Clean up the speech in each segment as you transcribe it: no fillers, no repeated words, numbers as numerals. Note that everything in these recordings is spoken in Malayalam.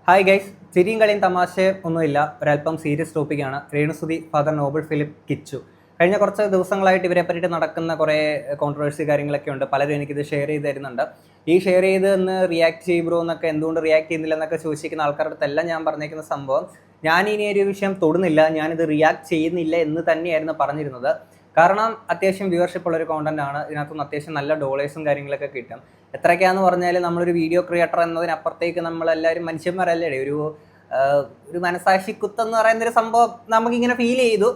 ഹായ് ഗൈസ്, ചിരിയും കളിയും തമാശയും ഒന്നുമില്ല, ഒരല്പം സീരിയസ് ടോപ്പിക്കാണ്. രേണുസുതി, ഫാദർ നോബൽ ഫിലിപ്പ്, കിച്ചു. കഴിഞ്ഞ കുറച്ച് ദിവസങ്ങളായിട്ട് ഇവരെ പറ്റിയിട്ട് നടക്കുന്ന കുറേ കോൺട്രവേഴ്സി കാര്യങ്ങളൊക്കെ ഉണ്ട്. പലരും എനിക്കിത് ഷെയർ ചെയ്ത് തരുന്നുണ്ട്. ഈ ഷെയർ ചെയ്ത് എന്ന് റിയാക്ട് ചെയ്യബ്രോ എന്നൊക്കെ, എന്തുകൊണ്ട് റിയാക്ട് ചെയ്യുന്നില്ല എന്നൊക്കെ ചോദിച്ചിരിക്കുന്ന ആൾക്കാരുടെ അടുത്തെല്ലാം ഞാൻ പറഞ്ഞേക്കുന്ന സംഭവം, ഞാൻ ഇനി ഒരു വിഷയം തൊടുന്നില്ല, ഞാനിത് റിയാക്ട് ചെയ്യുന്നില്ല എന്ന് തന്നെയായിരുന്നു പറഞ്ഞിരുന്നത്. കാരണം അത്യാവശ്യം വ്യൂവർഷിപ്പ് ഉള്ളൊരു കോണ്ടന്റ് ആണ്. ഇതിനകത്തുനിന്ന് അത്യാവശ്യം നല്ല ഡോളേഴ്സും കാര്യങ്ങളൊക്കെ കിട്ടും. എത്രയൊക്കെയാന്ന് പറഞ്ഞാൽ നമ്മളൊരു വീഡിയോ ക്രിയേറ്റർ എന്നതിനപ്പുറത്തേക്ക് നമ്മളെല്ലാവരും മനുഷ്യന്മാരല്ലേ. ഒരു മനസാക്ഷി കുത്തെന്ന് പറയുന്നൊരു സംഭവം നമുക്കിങ്ങനെ ഫീൽ ചെയ്തു.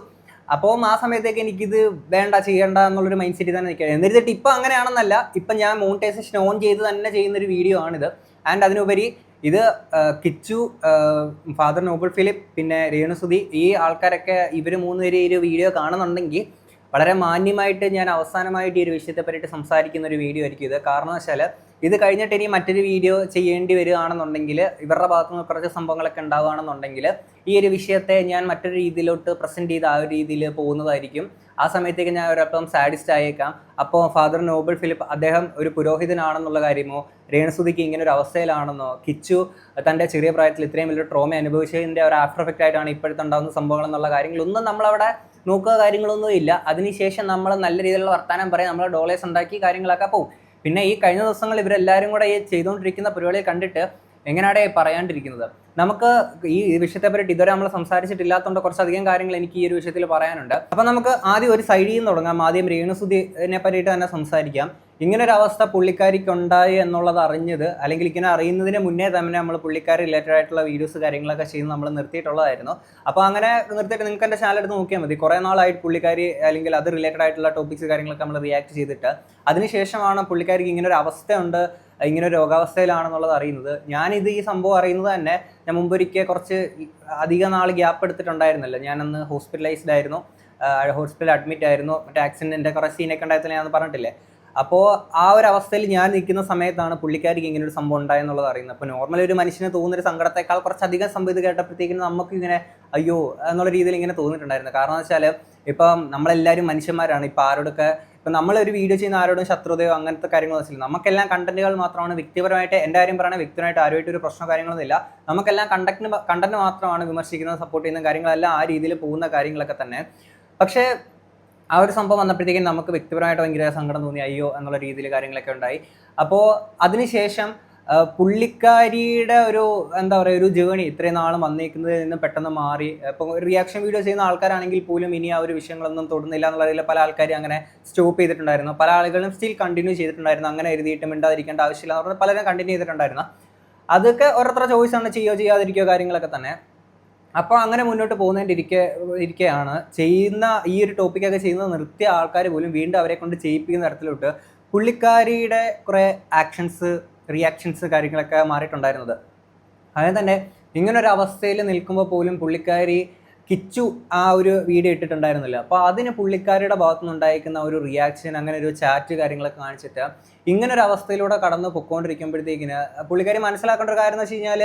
അപ്പോൾ ആ സമയത്തേക്ക് എനിക്കിത് വേണ്ട, ചെയ്യേണ്ട എന്നുള്ളൊരു മൈൻഡ് സെറ്റ് തന്നെ നിൽക്കുക. എന്നിരുന്നിട്ട് ഇപ്പം അങ്ങനെയാണെന്നല്ല, ഇപ്പം ഞാൻ മോണിറ്റൈസേഷൻ ഓൺ ചെയ്ത് തന്നെ ചെയ്യുന്നൊരു വീഡിയോ ആണിത്. ആൻഡ് അതിനുപരി ഇത് കിച്ചു, ഫാദർ നോബൽ ഫിലിപ്പ്, പിന്നെ രേണുസുതി, ഈ ആൾക്കാരൊക്കെ ഇവർ മൂന്നുപേര് ഈ ഒരു വീഡിയോ കാണുന്നുണ്ടെങ്കിൽ വളരെ മാന്യമായിട്ട് ഞാൻ അവസാനമായിട്ട് ഈ ഒരു വിഷയത്തെ പറ്റിയിട്ട് സംസാരിക്കുന്ന ഒരു വീഡിയോ ആയിരിക്കും ഇത്. കാരണം വെച്ചാൽ ഇത് കഴിഞ്ഞിട്ട് ഇനി മറ്റൊരു വീഡിയോ ചെയ്യേണ്ടി വരികയാണെന്നുണ്ടെങ്കിൽ, ഇവരുടെ ഭാഗത്തു നിന്ന് കുറച്ച് സംഭവങ്ങളൊക്കെ ഉണ്ടാവുകയാണെന്നുണ്ടെങ്കിൽ, ഈ ഒരു വിഷയത്തെ ഞാൻ മറ്റൊരു രീതിയിലോട്ട് പ്രസൻറ്റ് ചെയ്ത് ആ ഒരു രീതിയിൽ പോകുന്നതായിരിക്കും. ആ സമയത്തേക്ക് ഞാൻ ഒരൽപ്പം സാഡിസ്റ്റ് ആയേക്കാം. അപ്പോൾ ഫാദർ നോബൽ ഫിലിപ്പ് അദ്ദേഹം ഒരു പുരോഹിതനാണെന്നുള്ള കാര്യമോ, രേണുസുതിക്ക് ഇങ്ങനെ ഒരു അവസ്ഥയിലാണെന്നോ, കിച്ചു തൻ്റെ ചെറിയ പ്രായത്തിൽ ഇത്രയും വലിയൊരു ട്രോമ അനുഭവിച്ചതിൻ്റെ ഒരു ആഫ്റ്റർ എഫക്റ്റ് ആയിട്ടാണ് ഇപ്പോഴത്തെ ഉണ്ടാകുന്ന സംഭവങ്ങൾ എന്നുള്ള കാര്യങ്ങളൊന്നും നമ്മളവിടെ നോക്കുക കാര്യങ്ങളൊന്നും ഇല്ല. അതിനുശേഷം നമ്മൾ നല്ല രീതിയിലുള്ള വർത്തമാനം പറയാം, നമ്മൾ ഡോളേഴ്സ് ഉണ്ടാക്കി കാര്യങ്ങളൊക്കെ പോകും. പിന്നെ ഈ കഴിഞ്ഞ ദിവസങ്ങൾ ഇവരെല്ലാവരും കൂടെ ഈ ചെയ്തുകൊണ്ടിരിക്കുന്ന പരിപാടിയെ കണ്ടിട്ട് എങ്ങനെയാണ് പറയാണ്ടിരിക്കുന്നത്? നമുക്ക് ഈ വിഷയത്തെ പറ്റി ഇതുവരെ നമ്മൾ സംസാരിച്ചിട്ടില്ലാത്തതുകൊണ്ട് കുറച്ചധികം കാര്യങ്ങൾ എനിക്ക് ഈ ഒരു വിഷയത്തിൽ പറയാനുണ്ട്. അപ്പം നമുക്ക് ആദ്യം ഒരു സൈഡിൽ നിന്ന് തുടങ്ങാം. ആദ്യം രേണുസുതിനെ പറ്റിയിട്ട് തന്നെ സംസാരിക്കാം. ഇങ്ങനൊരു അവസ്ഥ പുള്ളിക്കാരിക്ക് ഉണ്ടായി എന്നുള്ളത് അറിഞ്ഞത്, അല്ലെങ്കിൽ ഇങ്ങനെ അറിയുന്നതിന് മുന്നേ തന്നെ നമ്മൾ പുള്ളിക്കാരി റിലേറ്റഡ് ആയിട്ടുള്ള വീഡിയോസ് കാര്യങ്ങളൊക്കെ ചെയ്ത് നമ്മൾ നിർത്തിയിട്ടുള്ളതായിരുന്നു. അപ്പോൾ അങ്ങനെ നിർത്തിയിട്ട് നിങ്ങൾക്ക് എൻ്റെ ചാനൽ എടുത്ത് നോക്കിയാൽ മതി. കുറേ നാളായിട്ട് പുള്ളിക്കാരി അല്ലെങ്കിൽ അത് റിലേറ്റഡ് ആയിട്ടുള്ള ടോപ്പിക്സ് കാര്യങ്ങളൊക്കെ നമ്മൾ റിയാക്ട് ചെയ്തിട്ട്, അതിനുശേഷമാണ് പുള്ളിക്കാരിക്ക് ഇങ്ങനൊരു അവസ്ഥയുണ്ട്, ഇങ്ങനൊരു രോഗാവസ്ഥയിലാണെന്നുള്ളത് അറിയുന്നത്. ഞാനിത് ഈ സംഭവം അറിയുന്നത് തന്നെ ഞാൻ മുമ്പൊരിക്കൽ കുറച്ച് അധികം നാൾ ഗ്യാപ്പ് എടുത്തിട്ടുണ്ടായിരുന്നല്ലോ. ഞാനന്ന് ഹോസ്പിറ്റലൈസ്ഡ് ആയിരുന്നു, ഹോസ്പിറ്റലിൽ അഡ്മിറ്റ് ആയിരുന്നു. മറ്റേ ആക്സിഡൻറ്റിൻ്റെ കുറേ സീനൊക്കെ ഉണ്ടായതിൽ ഞാൻ പറഞ്ഞിട്ടില്ലേ. അപ്പോൾ ആ ഒരു അവസ്ഥയിൽ ഞാൻ നിൽക്കുന്ന സമയത്താണ് പുള്ളിക്കാരിക്ക് ഇങ്ങനെ ഒരു സംഭവം ഉണ്ടായെന്നുള്ളത് അറിയുന്നത്. അപ്പോൾ നോർമലി ഒരു മനുഷ്യന് തോന്നുന്നൊരു സങ്കടത്തേക്കാൾ കുറച്ചധികം സംഭവം ഇത് കേട്ടപ്പോഴത്തേക്കിനും നമുക്ക് ഇങ്ങനെ അയ്യോ എന്നുള്ള രീതിയിൽ ഇങ്ങനെ തോന്നിയിട്ടുണ്ടായിരുന്നു. കാരണം എന്ന് വെച്ചാൽ ഇപ്പം നമ്മളെല്ലാവരും മനുഷ്യന്മാരാണ്. ഇപ്പോൾ ആരോടൊക്കെ ഇപ്പം നമ്മളൊരു വീഡിയോ ചെയ്യുന്ന ആരോടും ശത്രുതയോ അങ്ങനത്തെ കാര്യങ്ങളൊന്നും വെച്ചില്ല. നമുക്കെല്ലാം കണ്ടന്റുകൾ മാത്രമാണ്. വ്യക്തിപരമായിട്ട് എൻ്റെ കാര്യം പറയുന്നത്, വ്യക്തിപരമായിട്ട് ആരുമായിട്ട് ഒരു പ്രശ്നമോ കാര്യങ്ങളൊന്നും ഇല്ല. നമുക്കെല്ലാം കണ്ടന്റ് മാത്രമാണ്. വിമർശിക്കുന്നത്, സപ്പോർട്ട് ചെയ്യുന്ന കാര്യങ്ങളെല്ലാം ആ രീതിയിൽ പോകുന്ന കാര്യങ്ങളൊക്കെ തന്നെ. പക്ഷേ ആ ഒരു സംഭവം വന്നപ്പോഴത്തേക്കും നമുക്ക് വ്യക്തിപരമായിട്ട് ഭയങ്കര സങ്കടം തോന്നി, അയ്യോ എന്നുള്ള രീതിയിൽ കാര്യങ്ങളൊക്കെ ഉണ്ടായി. അപ്പോൾ അതിനുശേഷം പുള്ളിക്കാരിയുടെ ഒരു എന്താ പറയുക, ഒരു ജേണി ഇത്രയും നാൾ വന്നേക്കുന്നതിൽ നിന്ന് പെട്ടെന്ന് മാറി. ഇപ്പോൾ റിയാക്ഷൻ വീഡിയോ ചെയ്യുന്ന ആൾക്കാരാണെങ്കിൽ പോലും ഇനി ആ ഒരു വിഷയങ്ങളൊന്നും തൊടുന്നില്ല എന്നുള്ള രീതിയിൽ പല ആൾക്കാരും അങ്ങനെ സ്റ്റോപ്പ് ചെയ്തിട്ടുണ്ടായിരുന്നു. പല ആളുകളും സ്റ്റിൽ കണ്ടിന്യൂ ചെയ്തിട്ടുണ്ടായിരുന്നു. അങ്ങനെ എഴുതിയിട്ട് മിണ്ടാതിരിക്കേണ്ട ആവശ്യമില്ല എന്ന് പറഞ്ഞാൽ പലരും കണ്ടിന്യൂ ചെയ്തിട്ടുണ്ടായിരുന്നു. അതൊക്കെ ഓരോരുത്തരുടെ ചോയ്സാണ്, ചെയ്യോ ചെയ്യാതിരിക്കുകയോ കാര്യങ്ങളൊക്കെ തന്നെ. അപ്പോൾ അങ്ങനെ മുന്നോട്ട് പോകുന്നതിൻ്റെ ചെയ്യുന്ന ഈ ഒരു ടോപ്പിക്കൊക്കെ ചെയ്യുന്നത് നിർത്തിയ ആൾക്കാർ പോലും വീണ്ടും അവരെ കൊണ്ട് ചെയ്യിപ്പിക്കുന്ന തരത്തിലോട്ട് പുള്ളിക്കാരിയുടെ കുറേ ആക്ഷൻസ്, റിയാക്ഷൻസ് കാര്യങ്ങളൊക്കെ മാറിയിട്ടുണ്ടായിരുന്നത്. അങ്ങനെ തന്നെ ഇങ്ങനൊരു അവസ്ഥയിൽ നിൽക്കുമ്പോൾ പോലും പുള്ളിക്കാരി കിച്ചു ആ ഒരു വീഡിയോ ഇട്ടിട്ടുണ്ടായിരുന്നില്ല. അപ്പോൾ അതിന് പുള്ളിക്കാരിയുടെ ഭാഗത്തു നിന്നുണ്ടായിരിക്കുന്ന ഒരു റിയാക്ഷൻ, അങ്ങനെ ഒരു ചാറ്റ് കാര്യങ്ങളൊക്കെ കാണിച്ചിട്ട് ഇങ്ങനൊരു അവസ്ഥയിലൂടെ കടന്ന് പൊയ്ക്കൊണ്ടിരിക്കുമ്പോഴത്തേക്കിന് പുള്ളിക്കാരി മനസ്സിലാക്കേണ്ട ഒരു കാര്യം എന്ന് വെച്ച് കഴിഞ്ഞാൽ,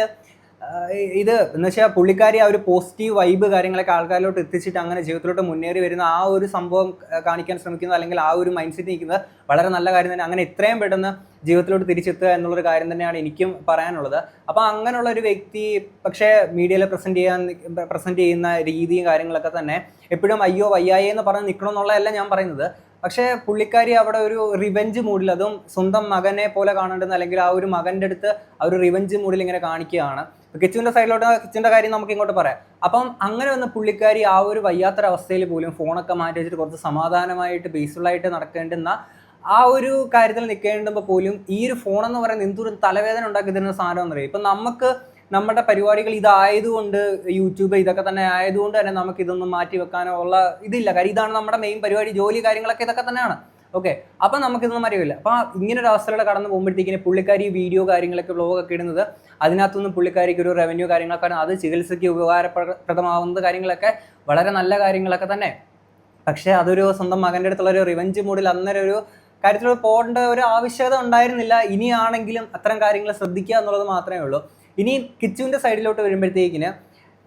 ഇത് എന്ന് വെച്ചാൽ പുള്ളിക്കാരി ആ ഒരു പോസിറ്റീവ് വൈബ് കാര്യങ്ങളൊക്കെ ആൾക്കാരിലോട്ട് എത്തിച്ചിട്ട് അങ്ങനെ ജീവിതത്തിലോട്ട് മുന്നേറി വരുന്ന ആ ഒരു സംഭവം കാണിക്കാൻ ശ്രമിക്കുന്നത്, അല്ലെങ്കിൽ ആ ഒരു മൈൻഡ് സെറ്റ് നിൽക്കുന്നത് വളരെ നല്ല കാര്യം തന്നെ. അങ്ങനെ എത്രയും പെട്ടെന്ന് ജീവിതത്തിലോട്ട് തിരിച്ചെത്തുക എന്നുള്ളൊരു കാര്യം തന്നെയാണ് എനിക്കും പറയാനുള്ളത്. അപ്പോൾ അങ്ങനെയുള്ള ഒരു വ്യക്തി പക്ഷേ മീഡിയയിൽ പ്രസൻറ്റ് ചെയ്യുന്ന രീതിയും കാര്യങ്ങളൊക്കെ തന്നെ എപ്പോഴും അയ്യോ വയ്യായേ എന്ന് പറഞ്ഞ് നിൽക്കണമെന്നുള്ളതല്ല ഞാൻ പറയുന്നത്. പക്ഷേ പുള്ളിക്കാരി അവിടെ ഒരു റിവെഞ്ച് മൂഡിൽ, അതും സ്വന്തം മകനെ പോലെ കാണേണ്ടുന്ന, അല്ലെങ്കിൽ ആ ഒരു മകൻ്റെ അടുത്ത് ആ ഒരു റിവെഞ്ച് മൂഡിൽ ഇങ്ങനെ കാണിക്കുകയാണ്. കിച്ചുവിൻ്റെ സൈഡിലോട്ട് കിച്ചുവിൻ്റെ കാര്യം നമുക്ക് ഇങ്ങോട്ട് പറയാം. അപ്പം അങ്ങനെ വന്ന് പുള്ളിക്കാരി ആ ഒരു വയ്യാത്തൊരവസ്ഥയിൽ പോലും ഫോണൊക്കെ മാറ്റി വെച്ചിട്ട് കുറച്ച് സമാധാനമായിട്ട് പീസ്ഫുള്ളായിട്ട് നടക്കേണ്ടുന്ന ആ ഒരു കാര്യത്തിൽ നിൽക്കേണ്ടുമ്പോൾ പോലും ഈ ഒരു ഫോണെന്ന് പറയുന്നത് എന്തൊരു തലവേദന ഉണ്ടാക്കി തരുന്ന സാധനം എന്നറിയാം. ഇപ്പം നമുക്ക് നമ്മുടെ പരിപാടികൾ ഇതായതുകൊണ്ട്, യൂട്യൂബ് ഇതൊക്കെ തന്നെ ആയതുകൊണ്ട് തന്നെ നമുക്ക് ഇതൊന്നും മാറ്റി വെക്കാനോ ഉള്ള ഇതില്ല. കാര്യം ഇതാണ് നമ്മുടെ മെയിൻ പരിപാടി, ജോലി കാര്യങ്ങളൊക്കെ ഇതൊക്കെ തന്നെയാണ്. ഓക്കെ, അപ്പം നമുക്കിതൊന്നും അറിയില്ല. അപ്പോൾ ഇങ്ങനൊരു അവസ്ഥയിലൂടെ കടന്നു പോകുമ്പോഴത്തേക്കിന് പുള്ളിക്കാരി വീഡിയോ കാര്യങ്ങളൊക്കെ വ്ലോഗൊക്കെ ഇടുന്നത്, അതിനകത്തുനിന്ന് പുള്ളിക്കാരിക്ക് ഒരു റവന്യൂ കാര്യങ്ങളൊക്കെ, അത് ചികിത്സയ്ക്ക് ഉപകാരപ്രദമാവുന്ന കാര്യങ്ങളൊക്കെ വളരെ നല്ല കാര്യങ്ങളൊക്കെ തന്നെ. പക്ഷേ അതൊരു സ്വന്തം മകൻ്റെ അടുത്തുള്ള ഒരു റിവെഞ്ച് മൂഡിൽ അന്നേരം ഒരു കാര്യത്തിലൂടെ പോകേണ്ട ഒരു ആവശ്യകത ഉണ്ടായിരുന്നില്ല. ഇനിയാണെങ്കിലും അത്തരം കാര്യങ്ങൾ ശ്രദ്ധിക്കുക എന്നുള്ളത് മാത്രമേ ഉള്ളൂ. ഇനി കിച്ചുവിൻ്റെ സൈഡിലോട്ട് വരുമ്പോഴത്തേക്കിന്,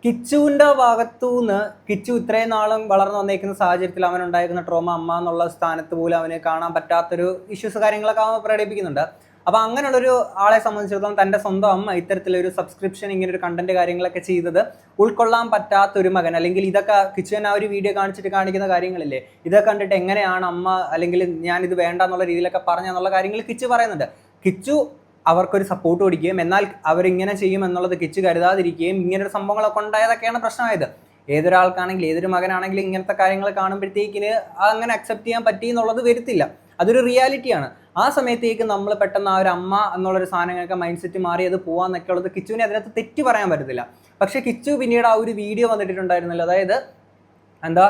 കിച്ചുവിൻ്റെ ഭാഗത്തുനിന്ന് കിച്ചു ഇത്രയും നാളും വളർന്നു വന്നേക്കുന്ന സാഹചര്യത്തിൽ അവനുണ്ടായിരുന്ന ട്രോമ, അമ്മ എന്നുള്ള സ്ഥാനത്ത് പോലും അവന് കാണാൻ പറ്റാത്തൊരു ഇഷ്യൂസ് കാര്യങ്ങളൊക്കെ അവൻ പ്രകടിപ്പിക്കുന്നുണ്ട്. അപ്പോൾ അങ്ങനെയുള്ളൊരു ആളെ സംബന്ധിച്ചിടത്തോളം തൻ്റെ സ്വന്തം അമ്മ ഇത്തരത്തിലൊരു സബ്സ്ക്രിപ്ഷൻ ഇങ്ങനെ ഒരു കണ്ടന്റ് കാര്യങ്ങളൊക്കെ ചെയ്തത് ഉൾക്കൊള്ളാൻ പറ്റാത്തൊരു മകൻ, അല്ലെങ്കിൽ ഇതൊക്കെ കിച്ചുവിൻ ആ ഒരു വീഡിയോ കാണിക്കുന്ന കാര്യങ്ങളില്ലേ, ഇതൊക്കെ കണ്ടിട്ട് എങ്ങനെയാണ് അമ്മ അല്ലെങ്കിൽ ഞാനിത് വേണ്ട എന്നുള്ള രീതിയിലൊക്കെ പറഞ്ഞെന്നുള്ള കാര്യങ്ങൾ കിച്ചു പറയുന്നുണ്ട്. കിച്ചു അവർക്കൊരു സപ്പോർട്ട് കൊടുക്കുകയും എന്നാൽ അവരിങ്ങനെ ചെയ്യും എന്നുള്ളത് കിച്ചു കരുതാതിരിക്കുകയും ഇങ്ങനൊരു സംഭവങ്ങളൊക്കെ ഉണ്ടായതൊക്കെയാണ് പ്രശ്നമായത്. ഏതൊരാൾക്കാണെങ്കിലും ഏതൊരു മകനാണെങ്കിലും ഇങ്ങനത്തെ കാര്യങ്ങൾ കാണുമ്പോഴത്തേക്കിന് അങ്ങനെ അക്സെപ്റ്റ് ചെയ്യാൻ പറ്റി എന്നുള്ളത് വരുത്തില്ല, അതൊരു റിയാലിറ്റിയാണ്. ആ സമയത്തേക്ക് നമ്മൾ പെട്ടെന്ന് ആ ഒരു അമ്മ എന്നുള്ളൊരു സാധനങ്ങളൊക്കെ മൈൻഡ് സെറ്റ് മാറി അത് പോകാമെന്നൊക്കെ ഉള്ളത് കിച്ചുവിനെ അതിനകത്ത് തെറ്റ് പറയാൻ പറ്റത്തില്ല. പക്ഷേ കിച്ചു പിന്നീട് ആ ഒരു വീഡിയോ വന്നിട്ടുണ്ടായിരുന്നല്ലോ, അതായത് എന്താ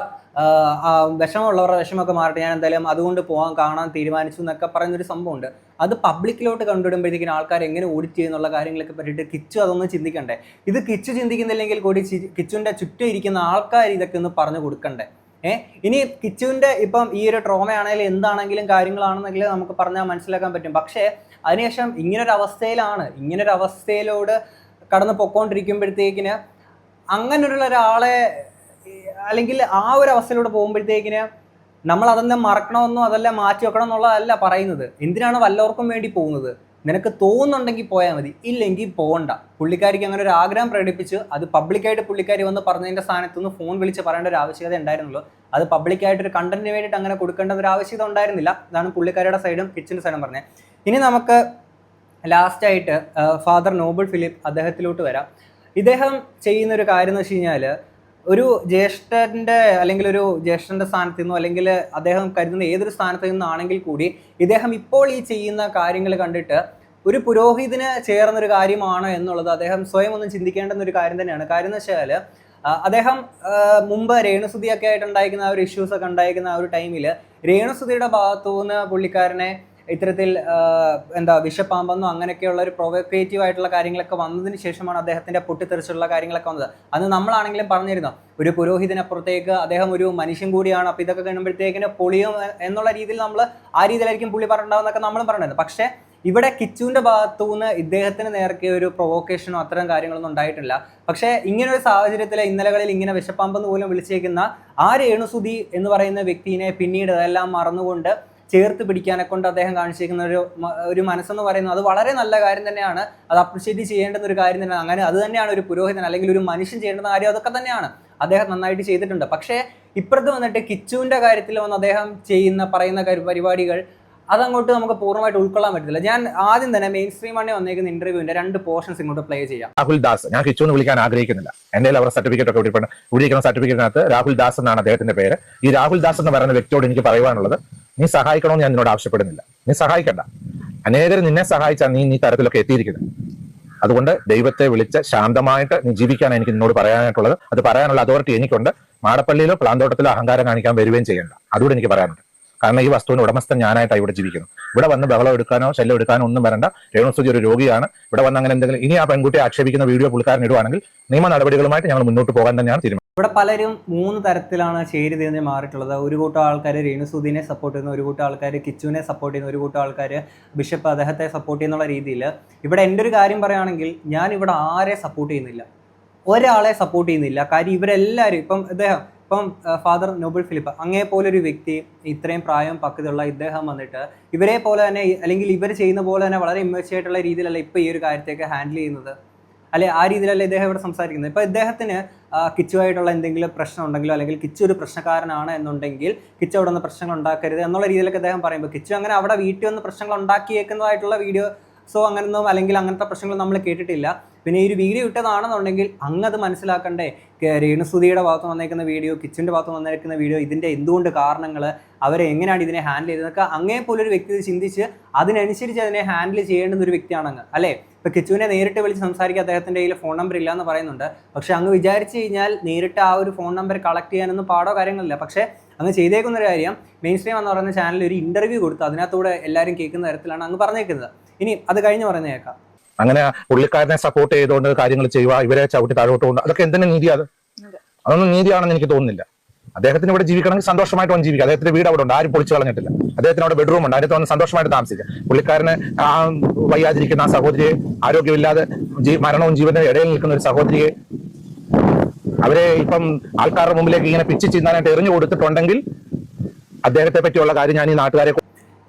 വിഷമമുള്ളവരുടെ വിഷമമൊക്കെ മാറട്ടെ, ഞാൻ എന്തായാലും അതുകൊണ്ട് കാണാൻ തീരുമാനിച്ചു എന്നൊക്കെ പറയുന്നൊരു സംഭവമുണ്ട്. അത് പബ്ലിക്കിലോട്ട് കൊണ്ടുവിടുമ്പോഴത്തേക്കിന് ആൾക്കാർ എങ്ങനെ ഓഡിറ്റ് ചെയ്യുന്നുള്ള കാര്യങ്ങളൊക്കെ പറ്റിയിട്ട് കിച്ചു അതൊന്നും ചിന്തിക്കണ്ടേ? ഇത് കിച്ചു ചിന്തിക്കുന്നില്ലെങ്കിൽ കൂടി കിച്ചുവിൻ്റെ ചുറ്റും ഇരിക്കുന്ന ആൾക്കാർ ഇതൊക്കെ ഒന്ന് പറഞ്ഞു കൊടുക്കണ്ടേ? ഇനി കിച്ചുവിൻ്റെ ഇപ്പം ഈ ഒരു ട്രോമയാണെങ്കിലും എന്താണെങ്കിലും കാര്യങ്ങളാണെന്നെങ്കിലും നമുക്ക് പറഞ്ഞാൽ മനസ്സിലാക്കാൻ പറ്റും. പക്ഷേ അതിനുശേഷം ഇങ്ങനൊരു അവസ്ഥയിലോട് കടന്നു പൊക്കോണ്ടിരിക്കുമ്പോഴത്തേക്കിന് അങ്ങനെയുള്ള ഒരാളെ അല്ലെങ്കിൽ ആ ഒരു അവസ്ഥയിലൂടെ പോകുമ്പോഴത്തേക്കിന് നമ്മൾ അതെന്നെ മറക്കണമെന്നോ അതല്ല മാറ്റി വെക്കണം എന്നുള്ളതല്ല പറയുന്നത്. എന്തിനാണ് വല്ലവർക്കും വേണ്ടി പോകുന്നത്? നിനക്ക് തോന്നുന്നുണ്ടെങ്കിൽ പോയാൽ മതി, ഇല്ലെങ്കിൽ പോകണ്ട. പുള്ളിക്കാരിക്ക് അങ്ങനെ ഒരു ആഗ്രഹം പ്രകടിപ്പിച്ച് അത് പബ്ലിക്കായിട്ട് പുള്ളിക്കാരി വന്ന് പറഞ്ഞതിൻ്റെ സ്ഥാനത്തുനിന്ന് ഫോൺ വിളിച്ച് പറയേണ്ട ഒരു ആവശ്യകത ഉണ്ടായിരുന്നുള്ളൂ. അത് പബ്ലിക്കായിട്ടൊരു കണ്ടന്റിന് വേണ്ടിയിട്ട് അങ്ങനെ കൊടുക്കേണ്ട ഒരു ആവശ്യകത ഉണ്ടായിരുന്നില്ല. ഇതാണ് പുള്ളിക്കാരിയുടെ സൈഡും കിച്ചൻ്റെ സൈഡും പറഞ്ഞത്. ഇനി നമുക്ക് ലാസ്റ്റായിട്ട് ഫാദർ നോബിൾ ഫിലിപ്പ് അദ്ദേഹത്തിലോട്ട് വരാം. ഇദ്ദേഹം ചെയ്യുന്നൊരു കാര്യം എന്ന് വെച്ച് കഴിഞ്ഞാൽ ഒരു ജ്യേഷ്ഠൻ്റെ സ്ഥാനത്ത് നിന്നോ അല്ലെങ്കിൽ അദ്ദേഹം കരുതുന്ന ഏതൊരു സ്ഥാനത്ത് നിന്നാണെങ്കിൽ കൂടി ഇദ്ദേഹം ഇപ്പോൾ ഈ ചെയ്യുന്ന കാര്യങ്ങൾ കണ്ടിട്ട് ഒരു പുരോഹിതന് ചേർന്നൊരു കാര്യമാണോ എന്നുള്ളത് അദ്ദേഹം സ്വയം ഒന്ന് ചിന്തിക്കേണ്ടുന്ന ഒരു കാര്യം തന്നെയാണ്. കാര്യം എന്ന് വെച്ചാൽ അദ്ദേഹം മുമ്പ് രേണുസുതിയൊക്കെ ആയിട്ട് ഉണ്ടായിരിക്കുന്ന ആ ഒരു ഇഷ്യൂസൊക്കെ ഉണ്ടായിരിക്കുന്ന ആ ഒരു ടൈമിൽ രേണുസുതിയുടെ ഭാഗത്തുനിന്ന് പുള്ളിക്കാരനെ ഇത്തരത്തിൽ വിഷപ്പാമ്പെന്നോ അങ്ങനെയൊക്കെയുള്ള ഒരു പ്രൊവോക്കേറ്റീവ് ആയിട്ടുള്ള കാര്യങ്ങളൊക്കെ വന്നതിന് ശേഷമാണ് അദ്ദേഹത്തിൻ്റെ പൊട്ടിത്തെറിച്ചുള്ള കാര്യങ്ങളൊക്കെ വന്നത്. അന്ന് നമ്മളാണെങ്കിലും പറഞ്ഞിരുന്നു ഒരു പുരോഹിതനപ്പുറത്തേക്ക് അദ്ദേഹം ഒരു മനുഷ്യൻ കൂടിയാണ്, അപ്പോൾ ഇതൊക്കെ കഴിയുമ്പോഴത്തേക്കിന് പൊളിയും എന്നുള്ള രീതിയിൽ നമ്മൾ ആ രീതിയിലായിരിക്കും പുള്ളി പറഞ്ഞിട്ടുണ്ടാവുന്നൊക്കെ നമ്മളും പറഞ്ഞിരുന്നു. പക്ഷേ ഇവിടെ കിച്ചുവിൻ്റെ ഭാഗത്തുനിന്ന് ഇദ്ദേഹത്തിന് നേർക്ക് ഒരു പ്രൊവോക്കേഷനോ അത്തരം കാര്യങ്ങളൊന്നും ഉണ്ടായിട്ടില്ല. പക്ഷേ ഇങ്ങനൊരു സാഹചര്യത്തിൽ ഇന്നലകളിൽ ഇങ്ങനെ വിഷപ്പാമ്പെന്ന് പോലും വിളിച്ചേക്കുന്ന ആ രേണുസുതി എന്ന് പറയുന്ന വ്യക്തിനെ പിന്നീട് അതെല്ലാം മറന്നുകൊണ്ട് ചേർത്ത് പിടിക്കാനെ കൊണ്ട് അദ്ദേഹം കാണിച്ചിരിക്കുന്ന ഒരു മനസ്സെന്ന് പറയുന്നത് അത് വളരെ നല്ല കാര്യം തന്നെയാണ്. അത് അപ്രിഷ്യേറ്റ് ചെയ്യേണ്ടുന്ന ഒരു കാര്യം തന്നെയാണ്. അങ്ങനെ അത് തന്നെയാണ് ഒരു പുരോഹിതൻ അല്ലെങ്കിൽ ഒരു മനുഷ്യൻ ചെയ്യേണ്ടുന്ന കാര്യം. അതൊക്കെ തന്നെയാണ് അദ്ദേഹം നന്നായിട്ട് ചെയ്തിട്ടുണ്ട്. പക്ഷേ ഇപ്പുറത്ത് വന്നിട്ട് കിച്ചുവിൻ്റെ കാര്യത്തിൽ വന്ന് അദ്ദേഹം പറയുന്ന പരിപാടികൾ അതങ്ങോട്ട് നമുക്ക് പൂർണ്ണമായിട്ട് ഉൾക്കൊള്ളാൻ പറ്റില്ല. ഞാൻ ആദ്യം തന്നെ മെയിൻ സ്ട്രീം വണ്ടി വന്നേക്കുന്ന ഇന്റർവ്യൂവിന്റെ 2 പോർഷൻസ് ഇങ്ങോട്ട് പ്ലേ ചെയ്യാം. രാഹുൽ ദാസ്, ഞാൻ കിച്ചു എന്ന് വിളിക്കാൻ ആഗ്രഹിക്കുന്നില്ല. എന്റെ അവരുടെ സർട്ടിഫിക്കറ്റ് ഒക്കെ വിളിക്കുന്ന സർട്ടിഫിക്കറ്റിനകത്ത് രാഹുൽ ദാസ് എന്നാണ് അദ്ദേഹത്തിന്റെ പേര്. ഈ രാഹുൽ ദാസ് എന്ന് പറയുന്ന വ്യക്തിയോട് എനിക്ക് പറയുവാനുള്ളത്, നീ സഹായിക്കണമെന്ന് ഞാൻ നിന്നോട് ആവശ്യപ്പെടുന്നില്ല. നീ സഹായിക്കണ്ട. അനേകർ നിന്നെ സഹായിച്ചാൽ നീ തരത്തിലൊക്കെ എത്തിയിരിക്കുന്നത്. അതുകൊണ്ട് ദൈവത്തെ വിളിച്ച് ശാന്തമായിട്ട് നീ ജീവിക്കാനാണ് എനിക്ക് നിന്നോട് പറയാനായിട്ടുള്ളത്. അത് പറയാനുള്ള അതോറിറ്റി എനിക്കുണ്ട്. മാടപ്പള്ളിയിലോ പ്ലാന്തോട്ടത്തിലോ അഹങ്കാരം കാണിക്കാൻ വരികയും ചെയ്യേണ്ട. അതുകൂടെ എനിക്ക് പറയാനുണ്ട്. കാരണം ഈ വസ്തുവിന് ഉടമസ്ഥൻ ഞാനായിട്ടാണ് ഇവിടെ ജീവിക്കുന്നത്. ഇവിടെ വന്ന് ബഹളം എടുക്കാനോ ശല്യം എടുക്കാനോ ഒന്നും വരണ്ട. രേണുസുതി ഒരു രോഗിയാണ്. ഇവിടെ വന്ന് അങ്ങനെ എന്തെങ്കിലും ഇനി ആ പെൺകുട്ടിയെ ആക്ഷേപിക്കുന്ന വീഡിയോ പുള്ളിക്കാരൻ ഇടുവാണെങ്കിൽ നിയമ നടപടികളുമായിട്ട് ഞങ്ങൾ മുന്നോട്ട് പോകാൻ തന്നെയാണ് തീരുമാനം. ഇവിടെ പലരും 3 തരത്തിലാണ് ചേരിതിരിഞ്ഞ് മാറിയിട്ടുള്ളത്. ഒരു കൂട്ടം ആൾക്കാർ രേണുസുതിനെ സപ്പോർട്ട് ചെയ്യുന്നു, ഒരു കൂട്ടം ആൾക്കാർ കിച്ചുവിനെ സപ്പോർട്ട് ചെയ്യുന്നു, ഒരു കൂട്ടം ആൾക്കാർ ബിഷപ്പ് അദ്ദേഹത്തെ സപ്പോർട്ട് ചെയ്യുന്നുള്ള രീതിയിൽ. ഇവിടെ എൻ്റെ ഒരു കാര്യം പറയുകയാണെങ്കിൽ ഞാൻ ഇവിടെ ആരെ സപ്പോർട്ട് ചെയ്യുന്നില്ല, ഒരാളെ സപ്പോർട്ട് ചെയ്യുന്നില്ല. കാര്യം ഇവരെല്ലാവരും ഇപ്പം ഫാദർ നോബിൾ ഫിലിപ്പ് അങ്ങേ പോലൊരു വ്യക്തി, ഇത്രയും പ്രായം പക്വതയുള്ള ഇദ്ദേഹം വന്നിട്ട് ഇവരെ പോലെ തന്നെ അല്ലെങ്കിൽ ഇവർ ചെയ്യുന്ന പോലെ തന്നെ വളരെ ഇമ്മേഴ്സായിട്ടുള്ള രീതിയിലല്ല ഇപ്പോൾ ഈ ഒരു കാര്യത്തേക്ക് ഹാൻഡിൽ ചെയ്യുന്നത്, അല്ലെ ആ രീതിയിലല്ല ഇദ്ദേഹം ഇവിടെ സംസാരിക്കുന്നത്. ഇപ്പോൾ ഇദ്ദേഹത്തിന് കിച്ചുവായിട്ടുള്ള എന്തെങ്കിലും പ്രശ്നം ഉണ്ടെങ്കിലോ അല്ലെങ്കിൽ കിച്ചു ഒരു പ്രശ്നക്കാരനാണ് എന്നുണ്ടെങ്കിൽ കിച്ചു അവിടെ നിന്ന് പ്രശ്നങ്ങൾ ഉണ്ടാക്കരുത് എന്നുള്ള രീതിയിലൊക്കെ അദ്ദേഹം പറയുമ്പോൾ കിച്ചു അങ്ങനെ അവിടെ വീട്ടിൽ വന്ന് പ്രശ്നങ്ങൾ ഉണ്ടാക്കിയേക്കുന്നതായിട്ടുള്ള വീഡിയോസോ അങ്ങനൊന്നും അല്ലെങ്കിൽ അങ്ങനത്തെ പ്രശ്നങ്ങൾ നമ്മൾ കേട്ടിട്ടില്ല. പിന്നെ ഈ ഒരു വീഡിയോ ഇട്ടതാണെന്നുണ്ടെങ്കിൽ അങ്ങത് മനസ്സിലാക്കണ്ടേ, രേണുസുതിയുടെ ഭാഗത്ത് വന്നേക്കുന്ന വീഡിയോ, കിച്ചുവിൻ്റെ ഭാഗത്ത് വന്നേക്കുന്ന വീഡിയോ, ഇതിൻ്റെ എന്തുകൊണ്ട് കാരണങ്ങൾ, അവരെ എങ്ങനെയാണ് ഇതിനെ ഹാൻഡിൽ ചെയ്തതൊക്കെ അങ്ങേ പോലൊരു വ്യക്തി ചിന്തിച്ച് അതിനനുസരിച്ച് അതിനെ ഹാൻഡിൽ ചെയ്യേണ്ടുന്ന ഒരു വ്യക്തിയാണങ്ങ്, അല്ലേ? ഇപ്പോൾ കിച്ചുവിനെ നേരിട്ട് വിളിച്ച് സംസാരിക്കാൻ അദ്ദേഹത്തിൻ്റെ കയ്യിൽ ഫോൺ നമ്പർ ഇല്ല എന്ന് പറയുന്നുണ്ട്. പക്ഷേ അങ്ങ് വിചാരിച്ച് കഴിഞ്ഞാൽ നേരിട്ട് ആ ഒരു ഫോൺ നമ്പർ കളക്ട് ചെയ്യാനൊന്നും പാടോ കാര്യങ്ങളില്ല. പക്ഷേ അങ്ങ് ചെയ്തേക്കുന്നൊരു കാര്യം മെയിൻ സ്ട്രീം എന്ന് പറയുന്ന ചാനലിൽ ഒരു ഇൻ്റർവ്യൂ കൊടുത്ത് അതിനകത്തൂടെ എല്ലാവരും കേൾക്കുന്ന തരത്തിലാണ് അങ്ങ് പറഞ്ഞേക്കുന്നത്. ഇനി അത് കഴിഞ്ഞ് പറയുന്നത് കേൾക്കാം. അങ്ങനെ പുള്ളിക്കാരനെ സപ്പോർട്ട് ചെയ്തുകൊണ്ട് കാര്യങ്ങൾ ചെയ്യുക, ഇവരെ ചവിട്ടി താഴോട്ട് കൊണ്ട് അതൊക്കെ എന്തിനു നീതി? അതൊന്നും നീതിയാണെന്ന് എനിക്ക് തോന്നുന്നില്ല. അദ്ദേഹത്തിന് ഇവിടെ ജീവിക്കണമെങ്കിൽ സന്തോഷമായിട്ട് വന്ന് ജീവിക്കുക. അദ്ദേഹത്തിന്റെ വീട് അവിടെ ഉണ്ട്, ആരും പൊളിച്ചു കളഞ്ഞിട്ടില്ല. അദ്ദേഹത്തിന് അവിടെ ബെഡ്റൂം ഉണ്ട്, അതിനകത്ത് വന്ന് സന്തോഷമായിട്ട് താമസിക്കുക. പുള്ളിക്കാരന് വയ്യാതിരിക്കുന്ന ആ സഹോദരിയെ, ആരോഗ്യമില്ലാതെ മരണവും ജീവനും ഇടയിൽ നിൽക്കുന്ന ഒരു സഹോദരിയെ അവരെ ഇപ്പം ആൾക്കാരുടെ മുമ്പിലേക്ക് ഇങ്ങനെ പിച്ച് ചിന്താനായിട്ട് എറിഞ്ഞു കൊടുത്തിട്ടുണ്ടെങ്കിൽ അദ്ദേഹത്തെ പറ്റിയുള്ള കാര്യം ഞാൻ ഈ നാട്ടുകാരെ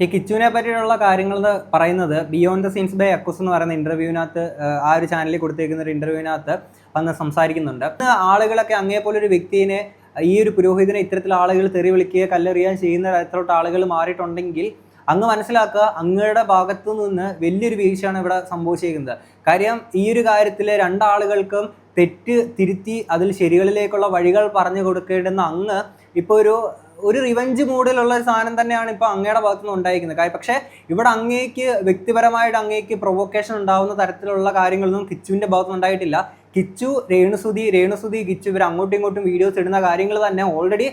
ഈ കിച്ചുവിനെ പറ്റിയുള്ള കാര്യങ്ങൾ എന്ന് പറയുന്നത് ബിയോണ്ട് ദ സീൻസ് ബൈ അക്കൂസ് എന്ന് പറയുന്ന ഇന്റർവ്യൂവിനകത്ത്, ആ ഒരു ചാനലിൽ കൊടുത്തേക്കുന്ന ഒരു ഇന്റർവ്യൂവിനകത്ത് വന്ന് സംസാരിക്കുന്നുണ്ട്. ആളുകളൊക്കെ അങ്ങേപോലെ ഒരു വ്യക്തിയെ, ഈ ഒരു പുരോഹിതനെ ഇത്തരത്തിൽ ആളുകൾ തെറി വിളിക്കുക കല്ലെറിയാൻ ചെയ്യുന്ന തരത്തിലോട്ട് ആളുകൾ മാറിയിട്ടുണ്ടെങ്കിൽ അങ്ങ് മനസ്സിലാക്കുക, അങ്ങയുടെ ഭാഗത്തു നിന്ന് വലിയൊരു വീഴ്ചയാണ് ഇവിടെ സംഭവിച്ചിരിക്കുന്നത്. കാര്യം ഈ ഒരു കാര്യത്തിൽ രണ്ടാളുകൾക്കും തെറ്റ് തിരുത്തി അതിൽ ശരികളിലേക്കുള്ള വഴികൾ പറഞ്ഞു കൊടുക്കേണ്ടുന്ന അങ്ങ് ഇപ്പോൾ ഒരു റിവഞ്ച് മൂഡിലുള്ള ഒരു സാധനം തന്നെയാണ് ഇപ്പോൾ അങ്ങയുടെ ഭാഗത്തുനിന്ന് ഉണ്ടായിരിക്കുന്നത്. പക്ഷേ ഇവിടെ അങ്ങേക്ക് വ്യക്തിപരമായിട്ട് അങ്ങേക്ക് പ്രൊവോക്കേഷൻ ഉണ്ടാവുന്ന തരത്തിലുള്ള കാര്യങ്ങളൊന്നും കിച്ചുവിൻ്റെ ഭാഗത്തുനിന്ന് ഉണ്ടായിട്ടില്ല. കിച്ചു, രേണുസുതി കിച്ചു ഇവർ അങ്ങോട്ടും ഇങ്ങോട്ടും വീഡിയോസ് ഇടുന്ന കാര്യങ്ങൾ തന്നെ ഓൾറെഡി